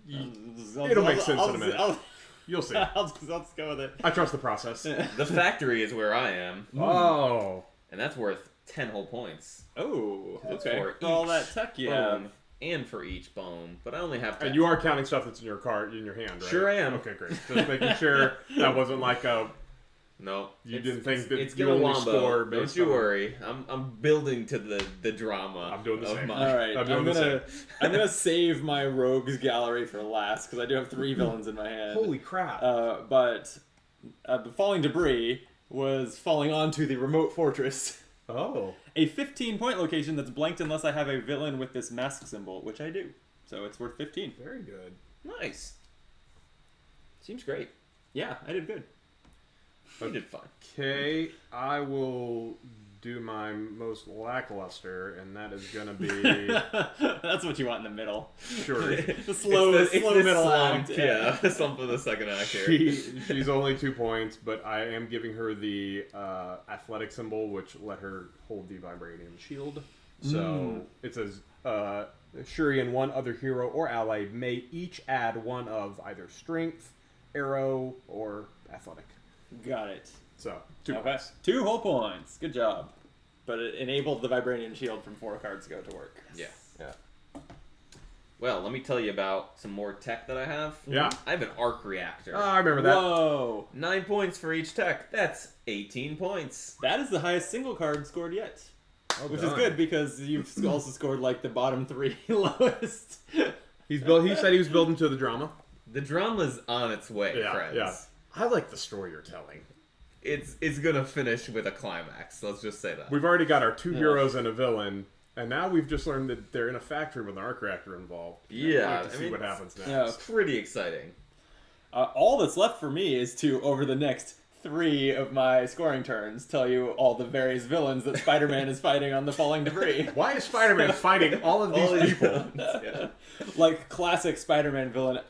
[SPEAKER 3] It'll
[SPEAKER 1] make sense in a minute.
[SPEAKER 3] I'll
[SPEAKER 1] You'll see.
[SPEAKER 3] just go with it.
[SPEAKER 1] I trust the process.
[SPEAKER 2] The factory is where I am,
[SPEAKER 1] Oh.
[SPEAKER 2] and that's worth 10 whole points.
[SPEAKER 3] Oh,
[SPEAKER 2] That's
[SPEAKER 3] okay.
[SPEAKER 2] for
[SPEAKER 3] All
[SPEAKER 2] each
[SPEAKER 3] that tech you
[SPEAKER 2] bone
[SPEAKER 3] have.
[SPEAKER 2] and for each bone, but I only have 10.
[SPEAKER 1] And you are counting stuff that's in your card, in your hand, right?
[SPEAKER 2] Sure I am.
[SPEAKER 1] Okay, great. Just making sure that wasn't like a...
[SPEAKER 2] No,
[SPEAKER 1] You didn't think that
[SPEAKER 2] it's
[SPEAKER 1] you
[SPEAKER 2] gonna
[SPEAKER 1] only
[SPEAKER 2] wombo.
[SPEAKER 1] score
[SPEAKER 2] Don't
[SPEAKER 1] based
[SPEAKER 2] you
[SPEAKER 1] on-
[SPEAKER 2] worry. I'm building to the drama.
[SPEAKER 1] I'm doing the
[SPEAKER 2] of
[SPEAKER 1] same.
[SPEAKER 2] mine.
[SPEAKER 3] All right,
[SPEAKER 1] I'm doing the
[SPEAKER 3] I'm gonna save my rogues gallery for last because I do have 3 villains in my hand.
[SPEAKER 1] Holy crap.
[SPEAKER 3] But the falling debris was falling onto the remote fortress,
[SPEAKER 1] Oh.
[SPEAKER 3] a 15-point location that's blanked unless I have a villain with this mask symbol, which I do. So it's worth 15.
[SPEAKER 1] Very good.
[SPEAKER 2] Nice. Seems great.
[SPEAKER 3] Yeah, I did good.
[SPEAKER 2] You did fine.
[SPEAKER 1] Okay, I will do my most lackluster, and that is going to be...
[SPEAKER 3] That's what you want in the middle.
[SPEAKER 1] Sure.
[SPEAKER 3] The slow,
[SPEAKER 2] It's the
[SPEAKER 3] middle
[SPEAKER 2] slump,
[SPEAKER 3] act.
[SPEAKER 2] Yeah, the slump of the second act here.
[SPEAKER 1] She's only 2 points, but I am giving her the athletic symbol, which let her hold the vibranium shield. So it says, Shuri and one other hero or ally may each add one of either strength, arrow, or athletic.
[SPEAKER 3] Got it.
[SPEAKER 1] So, 2
[SPEAKER 3] Okay.
[SPEAKER 1] points.
[SPEAKER 3] 2 whole points. Good job. But it enabled the vibranium shield from 4 cards ago to work.
[SPEAKER 2] Yeah.
[SPEAKER 1] Yeah.
[SPEAKER 2] Well, let me tell you about some more tech that I have.
[SPEAKER 1] Yeah.
[SPEAKER 2] I have an arc reactor.
[SPEAKER 1] I remember that.
[SPEAKER 3] Whoa!
[SPEAKER 2] 9 points for each tech. That's 18 points.
[SPEAKER 3] That is the highest single card scored yet.
[SPEAKER 1] Well
[SPEAKER 3] Which
[SPEAKER 1] done.
[SPEAKER 3] is good because you've also scored like the bottom 3 lowest.
[SPEAKER 1] He said he was building to the drama.
[SPEAKER 2] The drama's on its way,
[SPEAKER 1] Yeah,
[SPEAKER 2] friends.
[SPEAKER 1] yeah. I like the story you're telling.
[SPEAKER 2] It's gonna finish with a climax. Let's just say that.
[SPEAKER 1] We've already got our 2 heroes and a villain, and now we've just learned that they're in a factory with an arc reactor involved.
[SPEAKER 2] Yeah,
[SPEAKER 1] I'd like to
[SPEAKER 2] I
[SPEAKER 1] see
[SPEAKER 2] mean,
[SPEAKER 1] what happens next.
[SPEAKER 3] Yeah.
[SPEAKER 2] It's pretty exciting.
[SPEAKER 3] All that's left for me is to, over the next 3 of my scoring turns, tell you all the various villains that Spider-Man is fighting on the falling debris.
[SPEAKER 1] Why is Spider-Man fighting all of these people?
[SPEAKER 2] Yeah.
[SPEAKER 3] Like classic Spider-Man villain.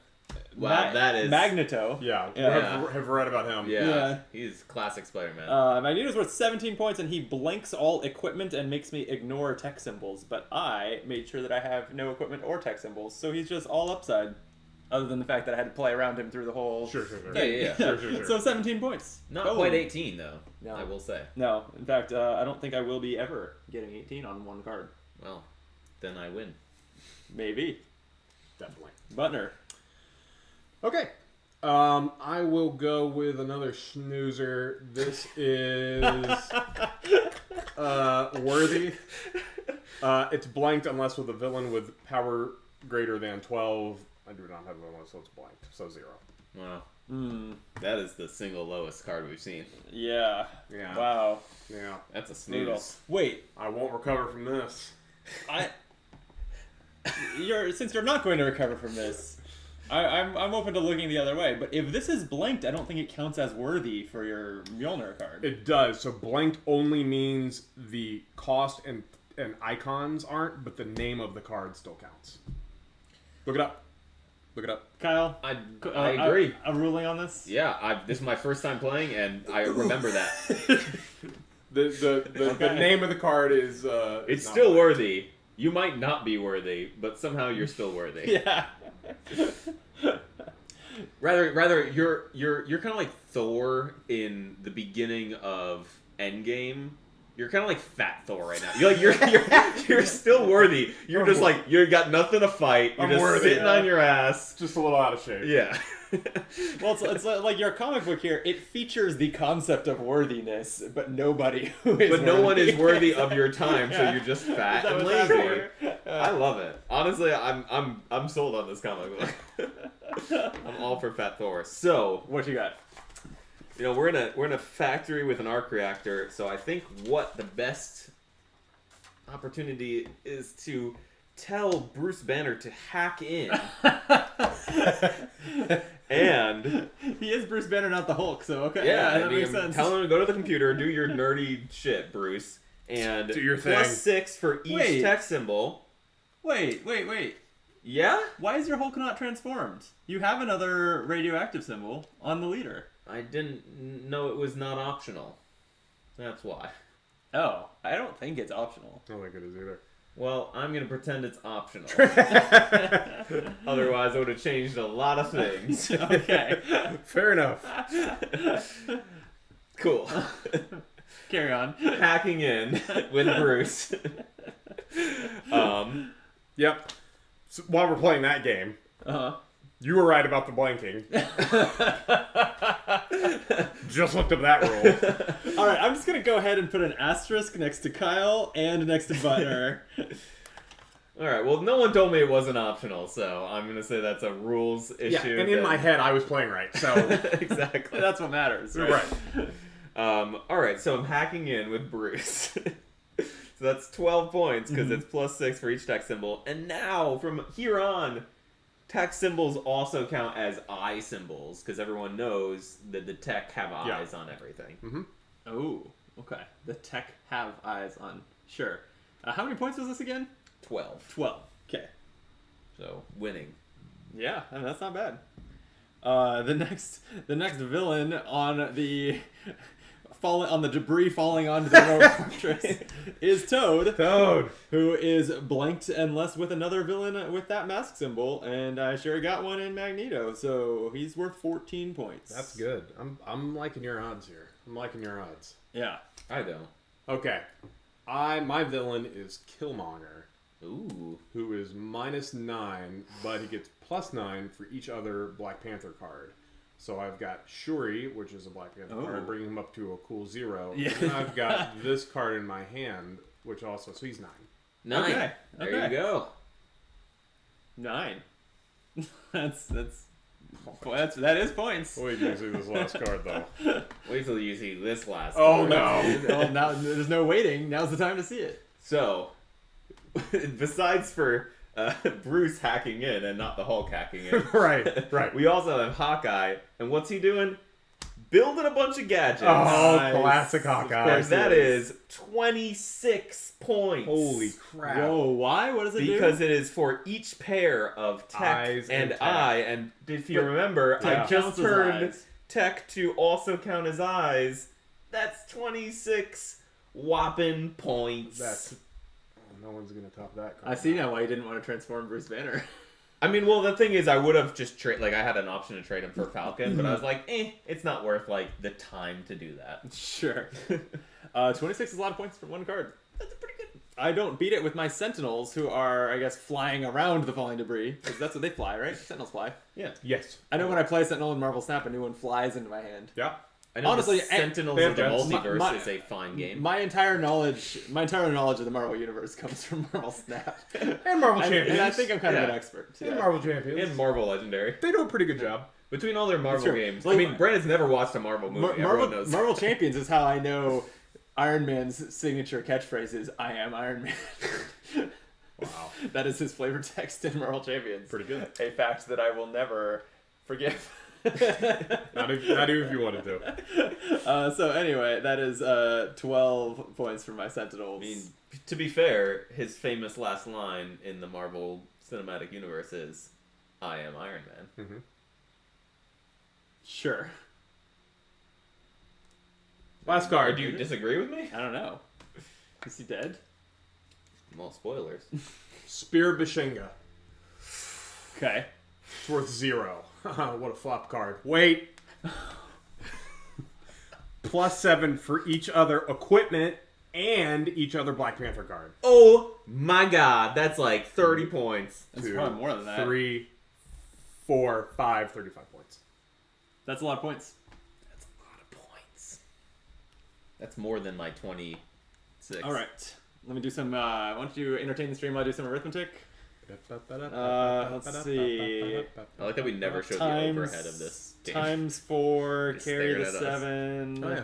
[SPEAKER 2] Wow, that is-
[SPEAKER 3] Magneto.
[SPEAKER 1] Yeah,
[SPEAKER 3] Yeah.
[SPEAKER 1] Have read about him.
[SPEAKER 2] Yeah,
[SPEAKER 3] Yeah.
[SPEAKER 2] he's classic Spider-Man.
[SPEAKER 3] Magneto's worth 17 points, and he blanks all equipment and makes me ignore tech symbols. But I made sure that I have no equipment or tech symbols, so he's just all upside. Other than the fact that I had to play around him through the whole.
[SPEAKER 1] Sure.
[SPEAKER 2] Yeah.
[SPEAKER 1] Sure.
[SPEAKER 3] So 17 points.
[SPEAKER 2] Not
[SPEAKER 3] Boom.
[SPEAKER 2] quite 18 though.
[SPEAKER 3] No.
[SPEAKER 2] I will say.
[SPEAKER 3] No, in fact, I don't think I will be ever getting 18 on one card.
[SPEAKER 2] Well, then I win.
[SPEAKER 3] Maybe.
[SPEAKER 1] Definitely.
[SPEAKER 3] Butner.
[SPEAKER 1] Okay. I will go with another snoozer. This is Worthy. It's blanked unless with a villain with power greater than 12. I do not have a villain, so it's blanked. So 0.
[SPEAKER 2] Wow.
[SPEAKER 3] Hmm.
[SPEAKER 2] That is the single lowest card we've seen.
[SPEAKER 3] Yeah.
[SPEAKER 1] Yeah.
[SPEAKER 3] Wow.
[SPEAKER 1] Yeah.
[SPEAKER 2] That's a
[SPEAKER 3] Brutal.
[SPEAKER 2] snooze.
[SPEAKER 3] Wait,
[SPEAKER 1] I won't recover from this.
[SPEAKER 3] since you're not going to recover from this, I'm open to looking the other way. But if this is blanked, I don't think it counts as worthy for your Mjolnir card.
[SPEAKER 1] It does. So blanked only means the cost and icons aren't, but the name of the card still counts. Look it up. Look it up.
[SPEAKER 3] Kyle,
[SPEAKER 2] I agree.
[SPEAKER 3] A ruling on this?
[SPEAKER 2] Yeah, this is my first time playing, and I remember that.
[SPEAKER 1] The
[SPEAKER 3] Okay.
[SPEAKER 1] name of the card is
[SPEAKER 2] It's
[SPEAKER 1] not
[SPEAKER 2] still
[SPEAKER 1] blanked.
[SPEAKER 2] worthy. You might not be worthy, but somehow you're still worthy.
[SPEAKER 3] Yeah.
[SPEAKER 2] Rather, you're kind of like Thor in the beginning of Endgame, You're kind of like Fat Thor right now. You're still worthy. You're just like you got nothing to fight. You're
[SPEAKER 1] I'm
[SPEAKER 2] just
[SPEAKER 1] worthy,
[SPEAKER 2] sitting on your ass.
[SPEAKER 1] Just a little out of shape.
[SPEAKER 2] Yeah.
[SPEAKER 3] Well, it's like your comic book here. It features the concept of worthiness, but nobody who is.
[SPEAKER 2] But no one is worthy of your time, so you're just fat and
[SPEAKER 3] what's
[SPEAKER 2] lazy.
[SPEAKER 3] happening?
[SPEAKER 2] I love it. Honestly, I'm sold on this comic book. I'm all for Fat Thor. So,
[SPEAKER 3] What you got?
[SPEAKER 2] you know, we're in a factory with an arc reactor, so I think what the best opportunity is to tell Bruce Banner to hack in. And
[SPEAKER 3] He is Bruce Banner, not the Hulk. So okay,
[SPEAKER 2] yeah,
[SPEAKER 3] that makes sense.
[SPEAKER 2] tell him to go to the computer, do your nerdy shit, Bruce, and
[SPEAKER 1] Do your thing.
[SPEAKER 2] +6 for each
[SPEAKER 3] Wait.
[SPEAKER 2] tech symbol.
[SPEAKER 3] Wait.
[SPEAKER 2] Yeah?
[SPEAKER 3] Why is your Hulk not transformed? You have another radioactive symbol on the leader.
[SPEAKER 2] I didn't know it was not optional. That's why.
[SPEAKER 3] Oh, I don't think it's optional.
[SPEAKER 1] I don't think it is either.
[SPEAKER 2] Well, I'm gonna pretend it's optional. Otherwise, I would have changed a lot of things.
[SPEAKER 3] Okay,
[SPEAKER 1] Fair enough.
[SPEAKER 2] Cool.
[SPEAKER 3] carry on.
[SPEAKER 2] Hacking in with Bruce.
[SPEAKER 1] Yep. So while we're playing that game,
[SPEAKER 3] Uh-huh.
[SPEAKER 1] you were right about the blanking. Just looked up that rule.
[SPEAKER 3] All right, I'm just gonna go ahead and put an asterisk next to Kyle and next to Butler.
[SPEAKER 2] Alright, well, no one told me it wasn't optional, so I'm gonna say that's a rules issue.
[SPEAKER 1] Yeah, and in my head, I was playing right. So
[SPEAKER 2] Exactly.
[SPEAKER 3] That's what matters, right?
[SPEAKER 1] right.
[SPEAKER 2] Alright, so I'm hacking in with Bruce. So that's 12 points, because it's +6 for each tech symbol. And now, from here on, tech symbols also count as eye symbols, because everyone knows that the tech have eyes on everything.
[SPEAKER 1] Mm-hmm.
[SPEAKER 3] Oh, okay. The tech have eyes on. Sure. How many points was this again?
[SPEAKER 2] 12.
[SPEAKER 3] 12. Okay.
[SPEAKER 2] So, winning.
[SPEAKER 3] Yeah, I mean, that's not bad. The next villain on the debris falling onto the road fortress is Toad.
[SPEAKER 1] Toad.
[SPEAKER 3] Who is blanked and less with another villain with that mask symbol, and I sure got one in Magneto, so he's worth 14 points.
[SPEAKER 1] That's good. I'm liking your odds here. I'm liking your odds.
[SPEAKER 3] Yeah.
[SPEAKER 2] I don't.
[SPEAKER 1] Okay. My villain is Killmonger,
[SPEAKER 2] Ooh.
[SPEAKER 1] who is -9, but he gets +9 for each other Black Panther card. So I've got Shuri, which is a Black Panther card, bringing him up to a cool 0.
[SPEAKER 3] Yeah.
[SPEAKER 1] And then I've got this card in my hand, which also, so he's 9.
[SPEAKER 2] 9.
[SPEAKER 3] Okay,
[SPEAKER 2] There
[SPEAKER 3] okay.
[SPEAKER 2] you go.
[SPEAKER 3] 9. That is points.
[SPEAKER 1] Wait till you see this last card, though.
[SPEAKER 2] Wait till you see this last
[SPEAKER 1] Oh,
[SPEAKER 2] one.
[SPEAKER 1] no.
[SPEAKER 3] Well, now there's no waiting. Now's the time to see it.
[SPEAKER 2] So, besides for Bruce hacking in and not the Hulk hacking in,
[SPEAKER 1] Right.
[SPEAKER 2] we also have Hawkeye, and what's he doing? Building a bunch of gadgets.
[SPEAKER 1] Oh,
[SPEAKER 3] Nice.
[SPEAKER 1] classic Hawkeye.
[SPEAKER 3] course.
[SPEAKER 2] And that is 26 points.
[SPEAKER 1] Holy crap.
[SPEAKER 3] Whoa, why? What does it do?
[SPEAKER 2] Because it is for each pair of tech
[SPEAKER 1] Eyes and
[SPEAKER 2] and
[SPEAKER 1] tech.
[SPEAKER 2] eye. And if you
[SPEAKER 3] But
[SPEAKER 2] remember,
[SPEAKER 3] tech
[SPEAKER 2] I just
[SPEAKER 3] counts as
[SPEAKER 2] turned
[SPEAKER 3] eyes.
[SPEAKER 2] tech to also count as eyes. That's 26 whopping points.
[SPEAKER 1] No one's going to top that card.
[SPEAKER 3] I see now why you didn't want to transform Bruce Banner.
[SPEAKER 2] I mean, well, the thing is, I would have just I had an option to trade him for Falcon, but I was like, it's not worth, the time to do that.
[SPEAKER 3] Sure. 26 is a lot of points for one card.
[SPEAKER 2] That's pretty good.
[SPEAKER 3] I don't beat it with my Sentinels, who are, I guess, flying around the falling debris. Because that's what they fly, right? Sentinels fly.
[SPEAKER 2] Yeah.
[SPEAKER 1] Yes.
[SPEAKER 3] I know when I play Sentinel in Marvel Snap, a new one flies into my hand.
[SPEAKER 1] Yeah.
[SPEAKER 2] I know
[SPEAKER 3] Honestly,
[SPEAKER 2] the Sentinels
[SPEAKER 1] they
[SPEAKER 2] of the
[SPEAKER 1] have
[SPEAKER 2] Multiverse
[SPEAKER 3] my-
[SPEAKER 2] is a fine game.
[SPEAKER 3] My entire knowledge of the Marvel Universe comes from Marvel Snap.
[SPEAKER 1] And Marvel Champions.
[SPEAKER 3] And I think I'm kind of
[SPEAKER 2] Yeah.
[SPEAKER 3] an expert.
[SPEAKER 1] And
[SPEAKER 3] Yeah.
[SPEAKER 1] Marvel Champions.
[SPEAKER 2] and Marvel Legendary.
[SPEAKER 1] They do a pretty good job.
[SPEAKER 2] Between all their Marvel
[SPEAKER 3] true.
[SPEAKER 2] games.
[SPEAKER 3] Like-
[SPEAKER 2] I mean, Brandon's never watched a Marvel movie. Everyone knows.
[SPEAKER 3] Marvel Champions is how I know Iron Man's signature catchphrase is, "I am Iron Man."
[SPEAKER 1] Wow.
[SPEAKER 3] That is his flavor text in Marvel Champions.
[SPEAKER 1] Pretty good.
[SPEAKER 3] A fact that I will never forgive.
[SPEAKER 1] Not even if you wanted to.
[SPEAKER 3] So anyway, that is 12 points for my Sentinels.
[SPEAKER 2] I mean, to be fair, his famous last line in the Marvel Cinematic Universe is, "I am Iron Man."
[SPEAKER 1] Mm-hmm.
[SPEAKER 3] Sure.
[SPEAKER 1] Last
[SPEAKER 2] Or
[SPEAKER 1] card.
[SPEAKER 2] do you disagree with me?
[SPEAKER 3] I don't know. Is he dead?
[SPEAKER 2] Well, spoilers.
[SPEAKER 1] Spear Bashenga.
[SPEAKER 3] Okay.
[SPEAKER 1] It's worth 0. What a flop card. Wait. +7 for each other equipment and each other Black Panther card.
[SPEAKER 2] Oh my god, that's like 30 points.
[SPEAKER 3] That's
[SPEAKER 1] 2,
[SPEAKER 3] probably more than that.
[SPEAKER 1] 3, 4, 5, 35 points.
[SPEAKER 3] That's a lot of points.
[SPEAKER 2] That's a lot of points. That's more than my 26.
[SPEAKER 3] All right. Let me do some. Why don't you entertain the stream while I do some arithmetic? Let's see.
[SPEAKER 2] I like that we never showed the overhead of this game.
[SPEAKER 3] Times 4,
[SPEAKER 2] Just
[SPEAKER 3] carry
[SPEAKER 2] stared
[SPEAKER 3] to
[SPEAKER 2] at us.
[SPEAKER 3] 7.
[SPEAKER 1] Oh, yeah.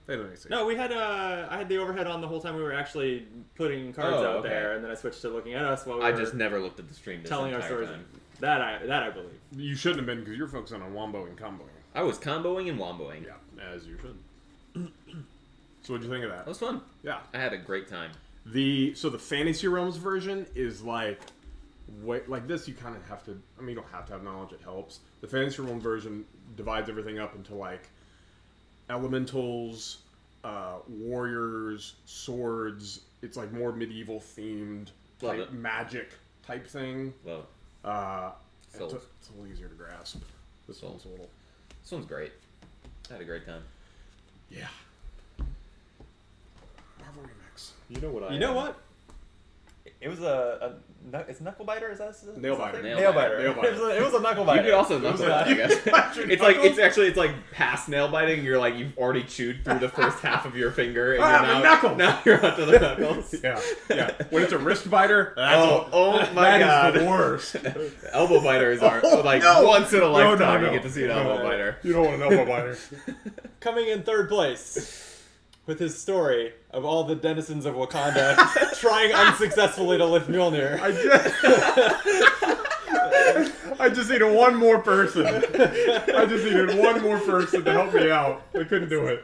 [SPEAKER 1] They don't see.
[SPEAKER 3] No, we had. I had the overhead on the whole time we were actually putting cards
[SPEAKER 2] Oh,
[SPEAKER 3] out
[SPEAKER 2] okay.
[SPEAKER 3] there, and then I switched to looking at us while we
[SPEAKER 2] I
[SPEAKER 3] were
[SPEAKER 2] just never looked at the stream this
[SPEAKER 3] telling our
[SPEAKER 2] entire
[SPEAKER 3] stories.
[SPEAKER 2] time.
[SPEAKER 3] That I believe.
[SPEAKER 1] You shouldn't have been because you're focusing on wombo and comboing.
[SPEAKER 2] I was comboing and womboing.
[SPEAKER 1] Yeah, as you should. So what'd you think of that?
[SPEAKER 2] That was fun.
[SPEAKER 1] Yeah.
[SPEAKER 2] I had a great time.
[SPEAKER 1] The Fantasy Realms version is like this. You kind of have to. I mean, you don't have to have knowledge. It helps. The Fantasy Realm version divides everything up into like elementals, warriors, swords. It's like more medieval themed
[SPEAKER 2] Love
[SPEAKER 1] type
[SPEAKER 2] it.
[SPEAKER 1] magic type thing.
[SPEAKER 2] Love.
[SPEAKER 1] It's
[SPEAKER 2] Sold.
[SPEAKER 1] a little easier to grasp. This
[SPEAKER 2] Sold.
[SPEAKER 1] one's a little.
[SPEAKER 2] This one's great. I had a great time.
[SPEAKER 1] Yeah. Marvel Remix.
[SPEAKER 2] You know what
[SPEAKER 3] You know what? It was it's knuckle biter. Is that
[SPEAKER 1] Nail biter.
[SPEAKER 2] Nail biter.
[SPEAKER 1] Nail biter.
[SPEAKER 3] It was a knuckle biter.
[SPEAKER 2] You could also knuckle bite, I guess. It's like past nail biting. You're like you've already chewed through the first half of your finger, and
[SPEAKER 1] the knuckles!
[SPEAKER 2] now you're onto the knuckles.
[SPEAKER 1] Yeah. When it's a wrist biter,
[SPEAKER 2] Oh my god,
[SPEAKER 1] that is the worst.
[SPEAKER 2] Elbow biters are like
[SPEAKER 1] no.
[SPEAKER 2] once in a lifetime
[SPEAKER 1] no.
[SPEAKER 2] you get to see an elbow
[SPEAKER 1] No.
[SPEAKER 2] biter.
[SPEAKER 1] You don't want an elbow biter.
[SPEAKER 3] Coming in third place with his story of all the denizens of Wakanda trying unsuccessfully to lift Mjolnir.
[SPEAKER 1] I just needed one more person. I just needed one more person to help me out. I couldn't do it.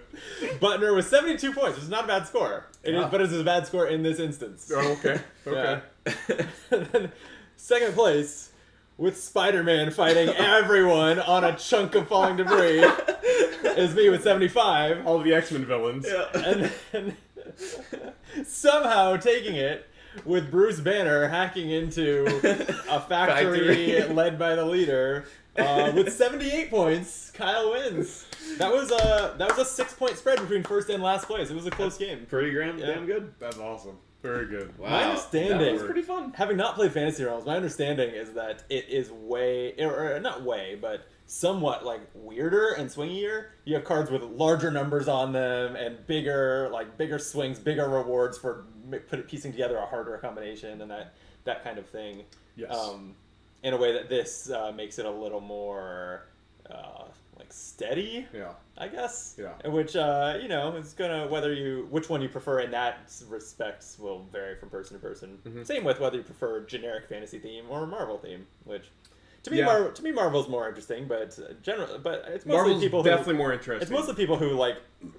[SPEAKER 3] Butner with 72 points, which is not a bad score. It is,
[SPEAKER 1] Yeah.
[SPEAKER 3] but it's a bad score in this instance.
[SPEAKER 1] Oh, okay.
[SPEAKER 3] Yeah. And then second place with Spider-Man fighting everyone on a chunk of falling debris is me with 75.
[SPEAKER 1] All the X-Men villains.
[SPEAKER 3] And then somehow taking it with Bruce Banner hacking into a factory led by the leader with 78 points. Kyle wins. That was a 6-point spread between first and last place. It was a close game.
[SPEAKER 2] Pretty damn good.
[SPEAKER 1] That's awesome. Very good.
[SPEAKER 2] Wow,
[SPEAKER 3] My understanding-
[SPEAKER 2] that was pretty fun.
[SPEAKER 3] Having not played Fantasy Realms, my understanding is that it is not way, but somewhat like weirder and swingier. You have cards with larger numbers on them and bigger swings, bigger rewards for piecing together a harder combination and that kind of thing.
[SPEAKER 1] Yes.
[SPEAKER 3] In a way that this makes it a little more steady.
[SPEAKER 1] Yeah.
[SPEAKER 3] I guess.
[SPEAKER 1] Yeah.
[SPEAKER 3] Which is gonna which one you prefer in that respect will vary from person to person.
[SPEAKER 1] Mhm.
[SPEAKER 3] Same with whether you prefer generic fantasy theme or Marvel theme, which to me
[SPEAKER 1] Yeah.
[SPEAKER 3] Marvel's more interesting, but it's mostly
[SPEAKER 1] Marvel's
[SPEAKER 3] people
[SPEAKER 1] definitely
[SPEAKER 3] who
[SPEAKER 1] more interesting.
[SPEAKER 3] it's mostly people who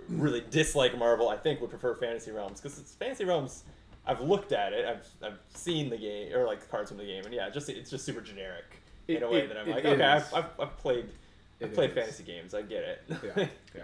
[SPEAKER 3] really dislike Marvel. I think would prefer Fantasy Realms because it's Fantasy Realms. I've looked at it. I've seen the game or cards from the game, and it's just super generic in a way that I'm like, okay, I've played fantasy games. I get it.
[SPEAKER 1] Yeah. Yeah.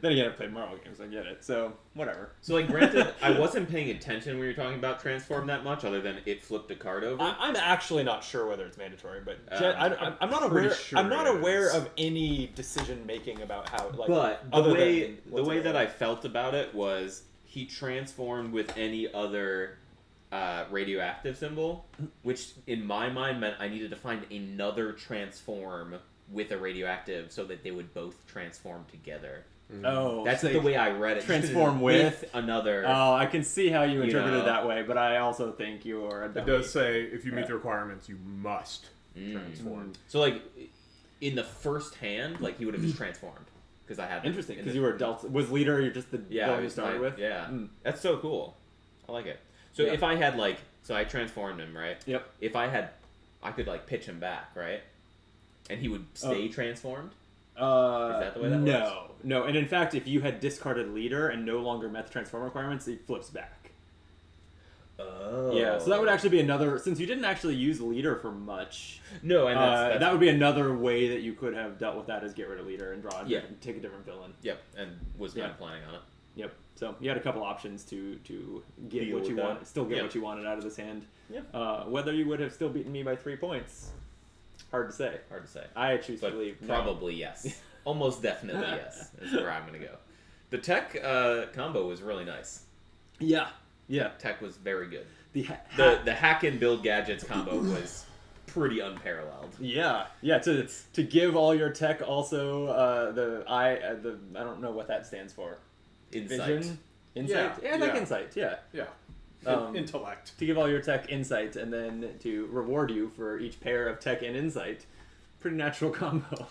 [SPEAKER 3] Then again, I've played Marvel games. I get it. So whatever.
[SPEAKER 2] So granted, I wasn't paying attention when you were talking about Transform that much, other than it flipped a card over.
[SPEAKER 3] I'm actually not sure whether it's mandatory, but I'm not
[SPEAKER 1] pretty
[SPEAKER 3] aware.
[SPEAKER 1] sure
[SPEAKER 3] I'm not
[SPEAKER 1] it
[SPEAKER 3] aware
[SPEAKER 1] is.
[SPEAKER 3] of any decision making about how.
[SPEAKER 2] But
[SPEAKER 3] other
[SPEAKER 2] the way
[SPEAKER 3] than what's
[SPEAKER 2] that
[SPEAKER 3] available.
[SPEAKER 2] I felt about it was he transformed with any other radioactive symbol, which in my mind meant I needed to find another transform with a radioactive so that they would both transform together.
[SPEAKER 3] Oh,
[SPEAKER 2] That's
[SPEAKER 3] so
[SPEAKER 2] the way I read it.
[SPEAKER 3] transform with
[SPEAKER 2] another.
[SPEAKER 3] Oh, I can see how you interpret
[SPEAKER 2] know.
[SPEAKER 3] it that way, but I also think you are a
[SPEAKER 1] It
[SPEAKER 3] dummy.
[SPEAKER 1] does say if you meet the requirements, you must
[SPEAKER 2] Mm.
[SPEAKER 1] transform.
[SPEAKER 2] So in the first hand, he would have just transformed because I had
[SPEAKER 3] Interesting,
[SPEAKER 2] in
[SPEAKER 3] because
[SPEAKER 2] the-
[SPEAKER 3] you were dealt. Was leader you're just the
[SPEAKER 2] Yeah,
[SPEAKER 3] villain
[SPEAKER 2] I
[SPEAKER 3] you
[SPEAKER 2] was
[SPEAKER 3] started with?
[SPEAKER 2] Yeah,
[SPEAKER 3] Mm.
[SPEAKER 2] that's so cool. I like it. So
[SPEAKER 3] Yeah.
[SPEAKER 2] if I had so I transformed him, right?
[SPEAKER 3] Yep.
[SPEAKER 2] If I could pitch him back, right? And he would stay transformed. Is that the way that
[SPEAKER 3] no, no, and in fact, if you had discarded leader and no longer met the transform requirements, it flips back.
[SPEAKER 2] Oh.
[SPEAKER 3] Yeah, so that would actually be another. Since you didn't actually use leader for much,
[SPEAKER 2] No, and that's
[SPEAKER 3] that would be another way that you could have dealt with that is get rid of leader and draw,
[SPEAKER 2] Yeah.
[SPEAKER 3] take a different villain.
[SPEAKER 2] Yep, and was
[SPEAKER 3] Yeah.
[SPEAKER 2] not planning on it.
[SPEAKER 3] Yep. So you had a couple options to get
[SPEAKER 2] Deal
[SPEAKER 3] what you
[SPEAKER 2] with
[SPEAKER 3] want,
[SPEAKER 2] that.
[SPEAKER 3] still get
[SPEAKER 2] Yeah.
[SPEAKER 3] what you wanted out of this hand.
[SPEAKER 2] Yeah.
[SPEAKER 3] Whether you would have still beaten me by 3 points, hard to say.
[SPEAKER 2] Hard to say.
[SPEAKER 3] I choose to
[SPEAKER 2] But
[SPEAKER 3] believe no.
[SPEAKER 2] probably yes. Almost definitely yes. Is where I'm gonna go. The tech combo was really nice.
[SPEAKER 3] Yeah. Yeah.
[SPEAKER 2] Tech was very good.
[SPEAKER 3] The
[SPEAKER 2] The hack and build gadgets combo was pretty unparalleled.
[SPEAKER 3] Yeah, to give all your tech also I don't know what that stands for.
[SPEAKER 2] Insight.
[SPEAKER 3] Vision, insight.
[SPEAKER 1] Yeah,
[SPEAKER 3] Yeah, like
[SPEAKER 1] yeah.
[SPEAKER 3] insight. Yeah.
[SPEAKER 1] Yeah. Intellect.
[SPEAKER 3] To give all your tech insight and then to reward you for each pair of tech and insight. Pretty natural combo.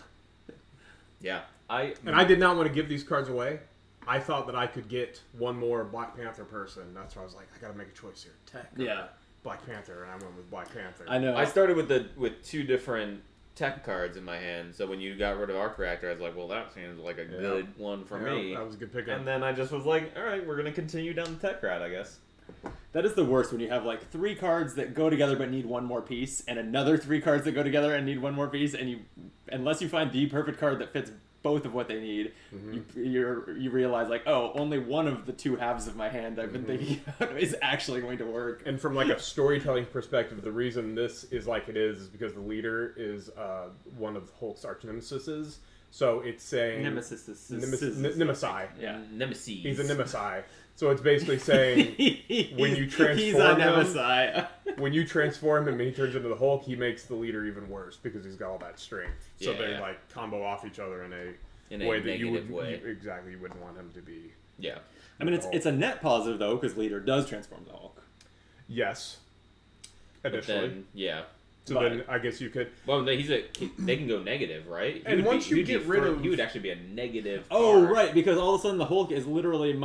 [SPEAKER 2] Yeah.
[SPEAKER 1] And I did not want to give these cards away. I thought that I could get one more Black Panther person. That's why I was like, I gotta make a choice here. Tech. or
[SPEAKER 3] Yeah.
[SPEAKER 1] Black Panther, and I went with Black Panther.
[SPEAKER 3] I know.
[SPEAKER 2] I started with 2 different tech cards in my hand, so when you got rid of Arc Reactor, I was like, well, that seems like a good one for me.
[SPEAKER 1] That was a good pickup.
[SPEAKER 2] And then I just was like, all right, we're going to continue down the tech route, I guess.
[SPEAKER 3] That is the worst when you have like 3 cards that go together but need one more piece, and another 3 cards that go together and need one more piece, and you, unless you find the perfect card that fits both of what they need, you realize like, oh, only one of the 2 halves of my hand I've been thinking about is actually going to work.
[SPEAKER 1] And from like a storytelling perspective, the reason this is like it is because the leader is one of Hulk's arch nemesises. So it's saying Nemesi.
[SPEAKER 3] Yeah.
[SPEAKER 2] Nemesis.
[SPEAKER 1] He's a Nemesi. So it's basically saying when you transform
[SPEAKER 3] he's a
[SPEAKER 1] him,
[SPEAKER 3] Nemesi.
[SPEAKER 1] when you transform him and he turns into the Hulk, he makes the leader even worse because he's got all that strength. So they like combo off each other in a way that you would exactly you wouldn't want him to be.
[SPEAKER 2] Yeah.
[SPEAKER 3] I mean, it's a net positive though because leader does transform the Hulk.
[SPEAKER 1] Yes.
[SPEAKER 2] But
[SPEAKER 1] Initially.
[SPEAKER 2] then, yeah.
[SPEAKER 1] So then I guess you could.
[SPEAKER 2] Well, they can go negative, right? He
[SPEAKER 1] And
[SPEAKER 2] would
[SPEAKER 1] once you get rid of,
[SPEAKER 2] he would actually be a negative.
[SPEAKER 3] Oh,
[SPEAKER 2] card.
[SPEAKER 3] right, because all of a sudden the Hulk is literally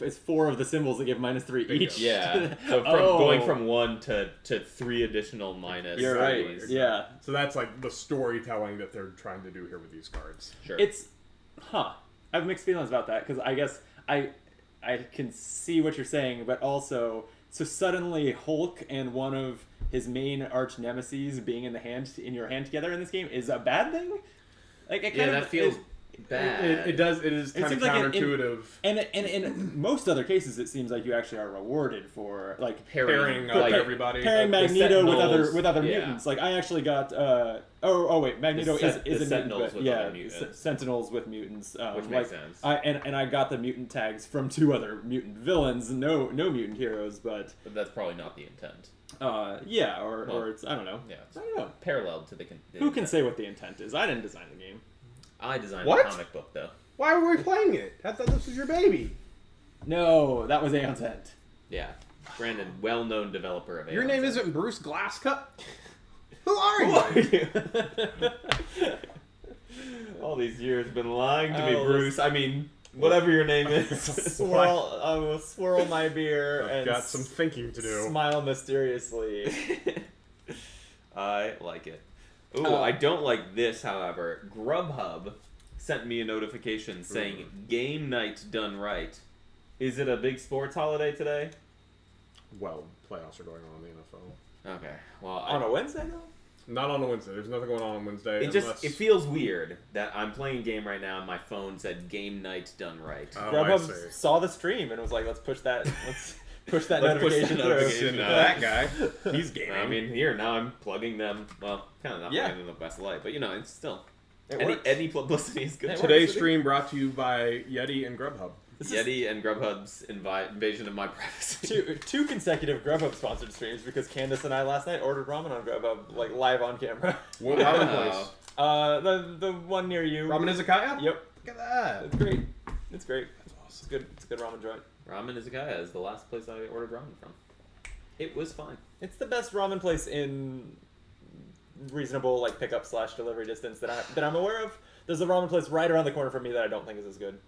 [SPEAKER 3] it's 4 of the symbols that give -3 each.
[SPEAKER 2] Yeah. So going from 1 to 3 additional minus.
[SPEAKER 3] You're right.
[SPEAKER 2] threes.
[SPEAKER 3] Yeah.
[SPEAKER 1] So that's like the storytelling that they're trying to do here with these cards.
[SPEAKER 2] Sure.
[SPEAKER 3] It's, I have mixed feelings about that because I guess I can see what you're saying, but also so suddenly Hulk and one of his main arch nemesis being in your hand together in this game is a bad thing. Like it kind of
[SPEAKER 2] that feels bad.
[SPEAKER 1] It does. It is kind of
[SPEAKER 3] seems like
[SPEAKER 1] counterintuitive.
[SPEAKER 3] And in most other cases, it seems like you actually are rewarded for like
[SPEAKER 1] pairing
[SPEAKER 2] like,
[SPEAKER 1] everybody.
[SPEAKER 3] pairing
[SPEAKER 2] the
[SPEAKER 3] Magneto
[SPEAKER 2] Sentinels,
[SPEAKER 3] with other
[SPEAKER 2] yeah.
[SPEAKER 3] mutants. Like I actually got wait, Magneto
[SPEAKER 2] The
[SPEAKER 3] is a mutant,
[SPEAKER 2] Sentinels
[SPEAKER 3] but
[SPEAKER 2] with
[SPEAKER 3] yeah,
[SPEAKER 2] other mutants.
[SPEAKER 3] Sentinels with mutants,
[SPEAKER 2] Which makes sense.
[SPEAKER 3] I got the mutant tags from 2 other mutant villains, no mutant heroes, but
[SPEAKER 2] that's probably not the intent.
[SPEAKER 3] yeah, or it's I don't know.
[SPEAKER 2] Yeah.
[SPEAKER 3] I don't know.
[SPEAKER 2] Parallel to the
[SPEAKER 3] Who can say what the intent is? I didn't design the game.
[SPEAKER 2] I designed
[SPEAKER 1] What?
[SPEAKER 2] the comic book though.
[SPEAKER 1] Why were we playing it? I thought this was your baby.
[SPEAKER 3] No, that was Aeon's End.
[SPEAKER 2] Yeah. Brandon, well-known developer of
[SPEAKER 1] Your
[SPEAKER 2] Aeon's
[SPEAKER 1] name
[SPEAKER 2] End.
[SPEAKER 1] isn't Bruce Glasscup. Who are you?
[SPEAKER 2] All these years been lying to me,
[SPEAKER 3] Oh,
[SPEAKER 2] Bruce. I mean, whatever your name is.
[SPEAKER 3] Swirl, I will swirl my beer
[SPEAKER 1] I've
[SPEAKER 3] and
[SPEAKER 1] got some thinking to do.
[SPEAKER 3] smile mysteriously.
[SPEAKER 2] I like it. Ooh, I don't like this, however. Grubhub sent me a notification saying game night done right. Is it a big sports holiday today?
[SPEAKER 1] Well, playoffs are going on in the NFL.
[SPEAKER 2] Okay. Well,
[SPEAKER 3] On a Wednesday though?
[SPEAKER 1] Not on a Wednesday. There's nothing going on Wednesday.
[SPEAKER 2] it feels weird that I'm playing a game right now and my phone said game night done right.
[SPEAKER 1] Oh, I
[SPEAKER 3] Grubhub
[SPEAKER 1] see.
[SPEAKER 3] saw the stream and was like, let's push that
[SPEAKER 2] Let's push
[SPEAKER 3] notification
[SPEAKER 2] that
[SPEAKER 3] through.
[SPEAKER 2] notification.
[SPEAKER 1] That guy. He's gaming.
[SPEAKER 2] I mean, here now I'm plugging them. Well, kind of not
[SPEAKER 3] Yeah.
[SPEAKER 2] plugging them in the best light, but you know, it's still
[SPEAKER 3] It
[SPEAKER 2] any
[SPEAKER 3] works.
[SPEAKER 2] publicity is good.
[SPEAKER 3] It
[SPEAKER 1] Today's
[SPEAKER 3] works.
[SPEAKER 1] stream brought to you by Yeti and Grubhub.
[SPEAKER 2] Yeti and Grubhub's invasion of my privacy.
[SPEAKER 3] Two consecutive Grubhub sponsored streams because Candace and I last night ordered ramen on Grubhub, like live on camera.
[SPEAKER 1] What ramen place?
[SPEAKER 3] The one near you.
[SPEAKER 1] Ramen Izakaya?
[SPEAKER 3] Yep.
[SPEAKER 1] Look at that.
[SPEAKER 3] It's great. It's great. That's awesome. It's good. It's a good ramen joint.
[SPEAKER 2] Ramen Izakaya is the last place I ordered ramen from. It was fine.
[SPEAKER 3] It's the best ramen place in reasonable like pickup / delivery distance that I'm aware of. There's a ramen place right around the corner from me that I don't think is as good.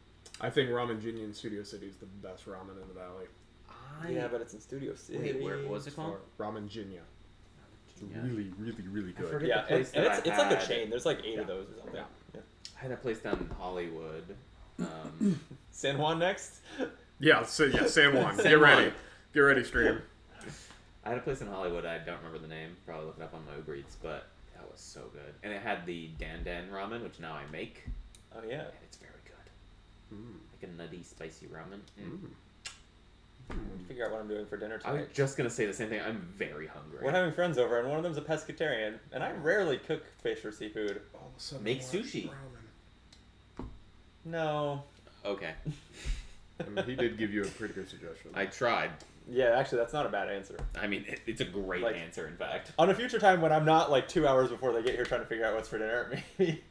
[SPEAKER 1] I think Ramen Jinya in Studio City is the best ramen in the valley.
[SPEAKER 3] Yeah, but it's in Studio City.
[SPEAKER 2] Wait, where was it called?
[SPEAKER 1] Ramen Jinya. It's
[SPEAKER 2] Yeah.
[SPEAKER 1] really, really, really good.
[SPEAKER 2] forget-
[SPEAKER 3] Yeah,
[SPEAKER 2] the place
[SPEAKER 3] and
[SPEAKER 2] that
[SPEAKER 3] it's
[SPEAKER 2] I
[SPEAKER 3] like a
[SPEAKER 2] had.
[SPEAKER 3] chain. There's like 8
[SPEAKER 1] Yeah.
[SPEAKER 3] of those or something.
[SPEAKER 1] Yeah.
[SPEAKER 3] Yeah.
[SPEAKER 2] I had a place down in Hollywood.
[SPEAKER 3] San Juan next.
[SPEAKER 1] Yeah, San Juan.
[SPEAKER 2] San
[SPEAKER 1] Get ready.
[SPEAKER 2] Juan.
[SPEAKER 1] Get ready, stream.
[SPEAKER 2] I had a place in Hollywood. I don't remember the name. Probably look it up on my Uber Eats, but that was so good. And it had the Dan Dan ramen, which now I make,
[SPEAKER 3] Oh yeah.
[SPEAKER 2] and it's very good. Like a nutty, spicy ramen.
[SPEAKER 3] Figure out what I'm doing for dinner
[SPEAKER 2] I was
[SPEAKER 3] tonight.
[SPEAKER 2] just gonna say the same thing. I'm very hungry.
[SPEAKER 3] We're having friends over, and one of them's a pescatarian, and I rarely cook fish or seafood.
[SPEAKER 1] All of a sudden,
[SPEAKER 2] Make
[SPEAKER 1] I want
[SPEAKER 2] sushi.
[SPEAKER 1] ramen.
[SPEAKER 3] No.
[SPEAKER 2] Okay.
[SPEAKER 1] I mean, he did give you a pretty good suggestion.
[SPEAKER 2] I tried.
[SPEAKER 3] Yeah, actually, that's not a bad answer.
[SPEAKER 2] I mean, it's a great
[SPEAKER 3] Like-
[SPEAKER 2] answer, in fact.
[SPEAKER 3] On a future time when I'm not like 2 hours before they get here trying to figure out what's for dinner, maybe.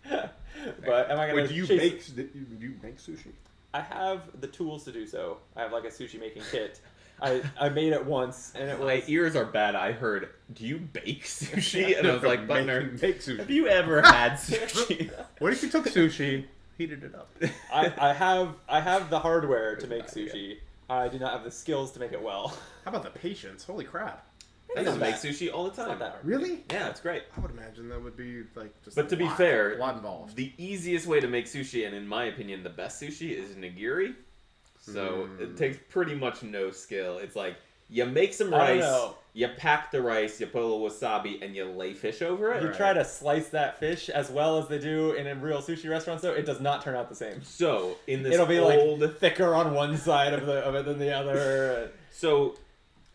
[SPEAKER 3] But am I gonna?
[SPEAKER 1] Wait, do you
[SPEAKER 3] chase-
[SPEAKER 1] make sushi?
[SPEAKER 3] I have the tools to do so. I have like a sushi making kit. I made it once, and it was.
[SPEAKER 2] My ears are bad. I heard, "Do you bake sushi?" And I was like, "Butner,
[SPEAKER 1] make sushi.
[SPEAKER 2] have you ever had sushi?"
[SPEAKER 1] What if you took sushi, heated it up?
[SPEAKER 3] I have the hardware to make sushi. I do not have the skills to make it well.
[SPEAKER 1] How about the patience? Holy crap!
[SPEAKER 2] I
[SPEAKER 3] It's
[SPEAKER 2] just
[SPEAKER 3] not
[SPEAKER 2] make
[SPEAKER 3] bad.
[SPEAKER 2] sushi all the
[SPEAKER 3] It's not
[SPEAKER 2] time.
[SPEAKER 3] that hard.
[SPEAKER 1] Really?
[SPEAKER 2] Yeah, it's great.
[SPEAKER 1] I would imagine that would be like just.
[SPEAKER 2] But
[SPEAKER 1] a
[SPEAKER 2] to be
[SPEAKER 1] lot-
[SPEAKER 2] fair,
[SPEAKER 1] a lot involved.
[SPEAKER 2] The easiest way to make sushi, and in my opinion, the best sushi, is nigiri. So it takes pretty much no skill. It's like you make some
[SPEAKER 3] I don't
[SPEAKER 2] rice,
[SPEAKER 3] know.
[SPEAKER 2] you pack the rice, you put a little wasabi, and you lay fish over it.
[SPEAKER 3] You
[SPEAKER 1] Right.
[SPEAKER 3] try to slice that fish as well as they do in real sushi restaurants, though it does not turn out the same.
[SPEAKER 2] So in this
[SPEAKER 3] It'll be
[SPEAKER 2] old,
[SPEAKER 3] like thicker on one side of it than the other.
[SPEAKER 2] so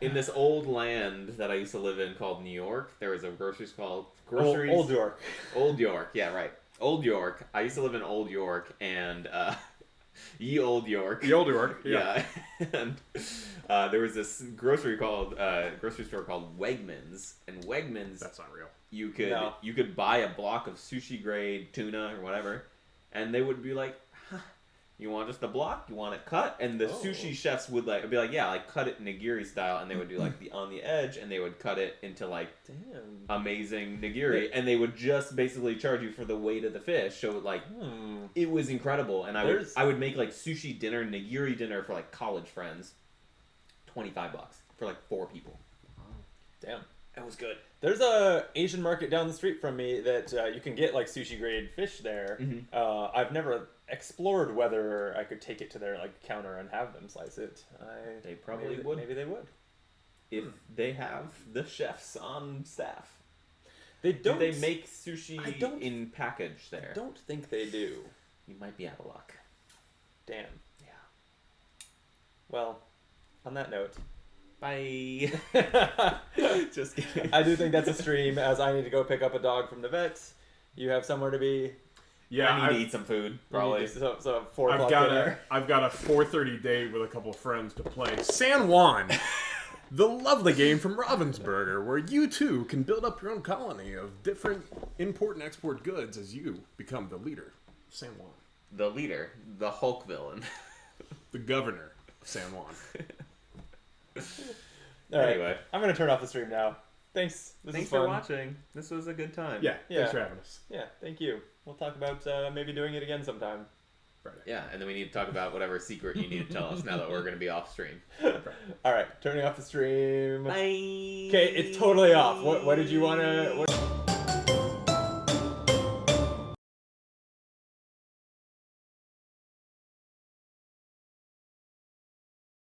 [SPEAKER 2] in this old land that I used to live in called New York, there was a groceries called groceries.
[SPEAKER 3] Old York.
[SPEAKER 2] Old York, yeah, right. Old York. I used to live in Old York, and ye Old York.
[SPEAKER 1] The older work.
[SPEAKER 2] Yeah, and there was this grocery store called Wegmans, and Wegmans,
[SPEAKER 1] That's not real.
[SPEAKER 2] you could buy a block of sushi grade tuna or whatever, and they would be like, huh, "You want just a block? You want it cut?" And the sushi chefs would be like, "Yeah, like cut it nigiri style," and they would do like the on the edge, and they would cut it into like
[SPEAKER 3] Damn.
[SPEAKER 2] amazing nigiri, and they would just basically charge you for the weight of the fish. So like it was incredible, and I would make like sushi dinner, nigiri dinner for like college friends, $25 for like 4 people.
[SPEAKER 3] Damn.
[SPEAKER 2] That was good.
[SPEAKER 3] There's a Asian market down the street from me that you can get like sushi grade fish there.
[SPEAKER 2] Mhm.
[SPEAKER 3] I've never explored whether I could take it to their like counter and have them slice it.
[SPEAKER 2] They probably
[SPEAKER 3] maybe,
[SPEAKER 2] would.
[SPEAKER 3] Maybe they would.
[SPEAKER 2] If they have the chefs on staff.
[SPEAKER 3] They
[SPEAKER 2] Do
[SPEAKER 3] don't.
[SPEAKER 2] they make sushi
[SPEAKER 3] I don't-
[SPEAKER 2] in package there?
[SPEAKER 3] I don't think they do.
[SPEAKER 2] You might be out of luck.
[SPEAKER 3] Damn.
[SPEAKER 2] Yeah.
[SPEAKER 3] Well, on that note,
[SPEAKER 2] Bye. Just kidding.
[SPEAKER 3] I do think that's a stream, as I need to go pick up a dog from the vet. You have somewhere to be.
[SPEAKER 1] Yeah,
[SPEAKER 2] I need to eat some food, probably.
[SPEAKER 3] So 4
[SPEAKER 1] I've
[SPEAKER 3] o'clock
[SPEAKER 1] got
[SPEAKER 3] dinner.
[SPEAKER 1] I've got a 4:30 date with a couple of friends to play San Juan, the lovely game from Ravensburger, where you too can build up your own colony of different import and export goods as you become the leader of San Juan,
[SPEAKER 2] The leader, the Hulk villain.
[SPEAKER 1] the governor of San Juan.
[SPEAKER 3] All right.
[SPEAKER 2] Anyway.
[SPEAKER 3] I'm going to turn off the stream now. Thanks. This
[SPEAKER 2] Thanks
[SPEAKER 3] is fun.
[SPEAKER 2] for watching. This was a good time.
[SPEAKER 1] Yeah,
[SPEAKER 3] Yeah.
[SPEAKER 1] thanks for having us.
[SPEAKER 3] Yeah, thank you. We'll talk about maybe doing it again sometime.
[SPEAKER 1] Friday.
[SPEAKER 2] Yeah, and then we need to talk about whatever secret you need to tell us now that we're going to be off stream.
[SPEAKER 3] All right, turning off the stream.
[SPEAKER 2] Bye.
[SPEAKER 3] Okay, it's totally off. What did you want to...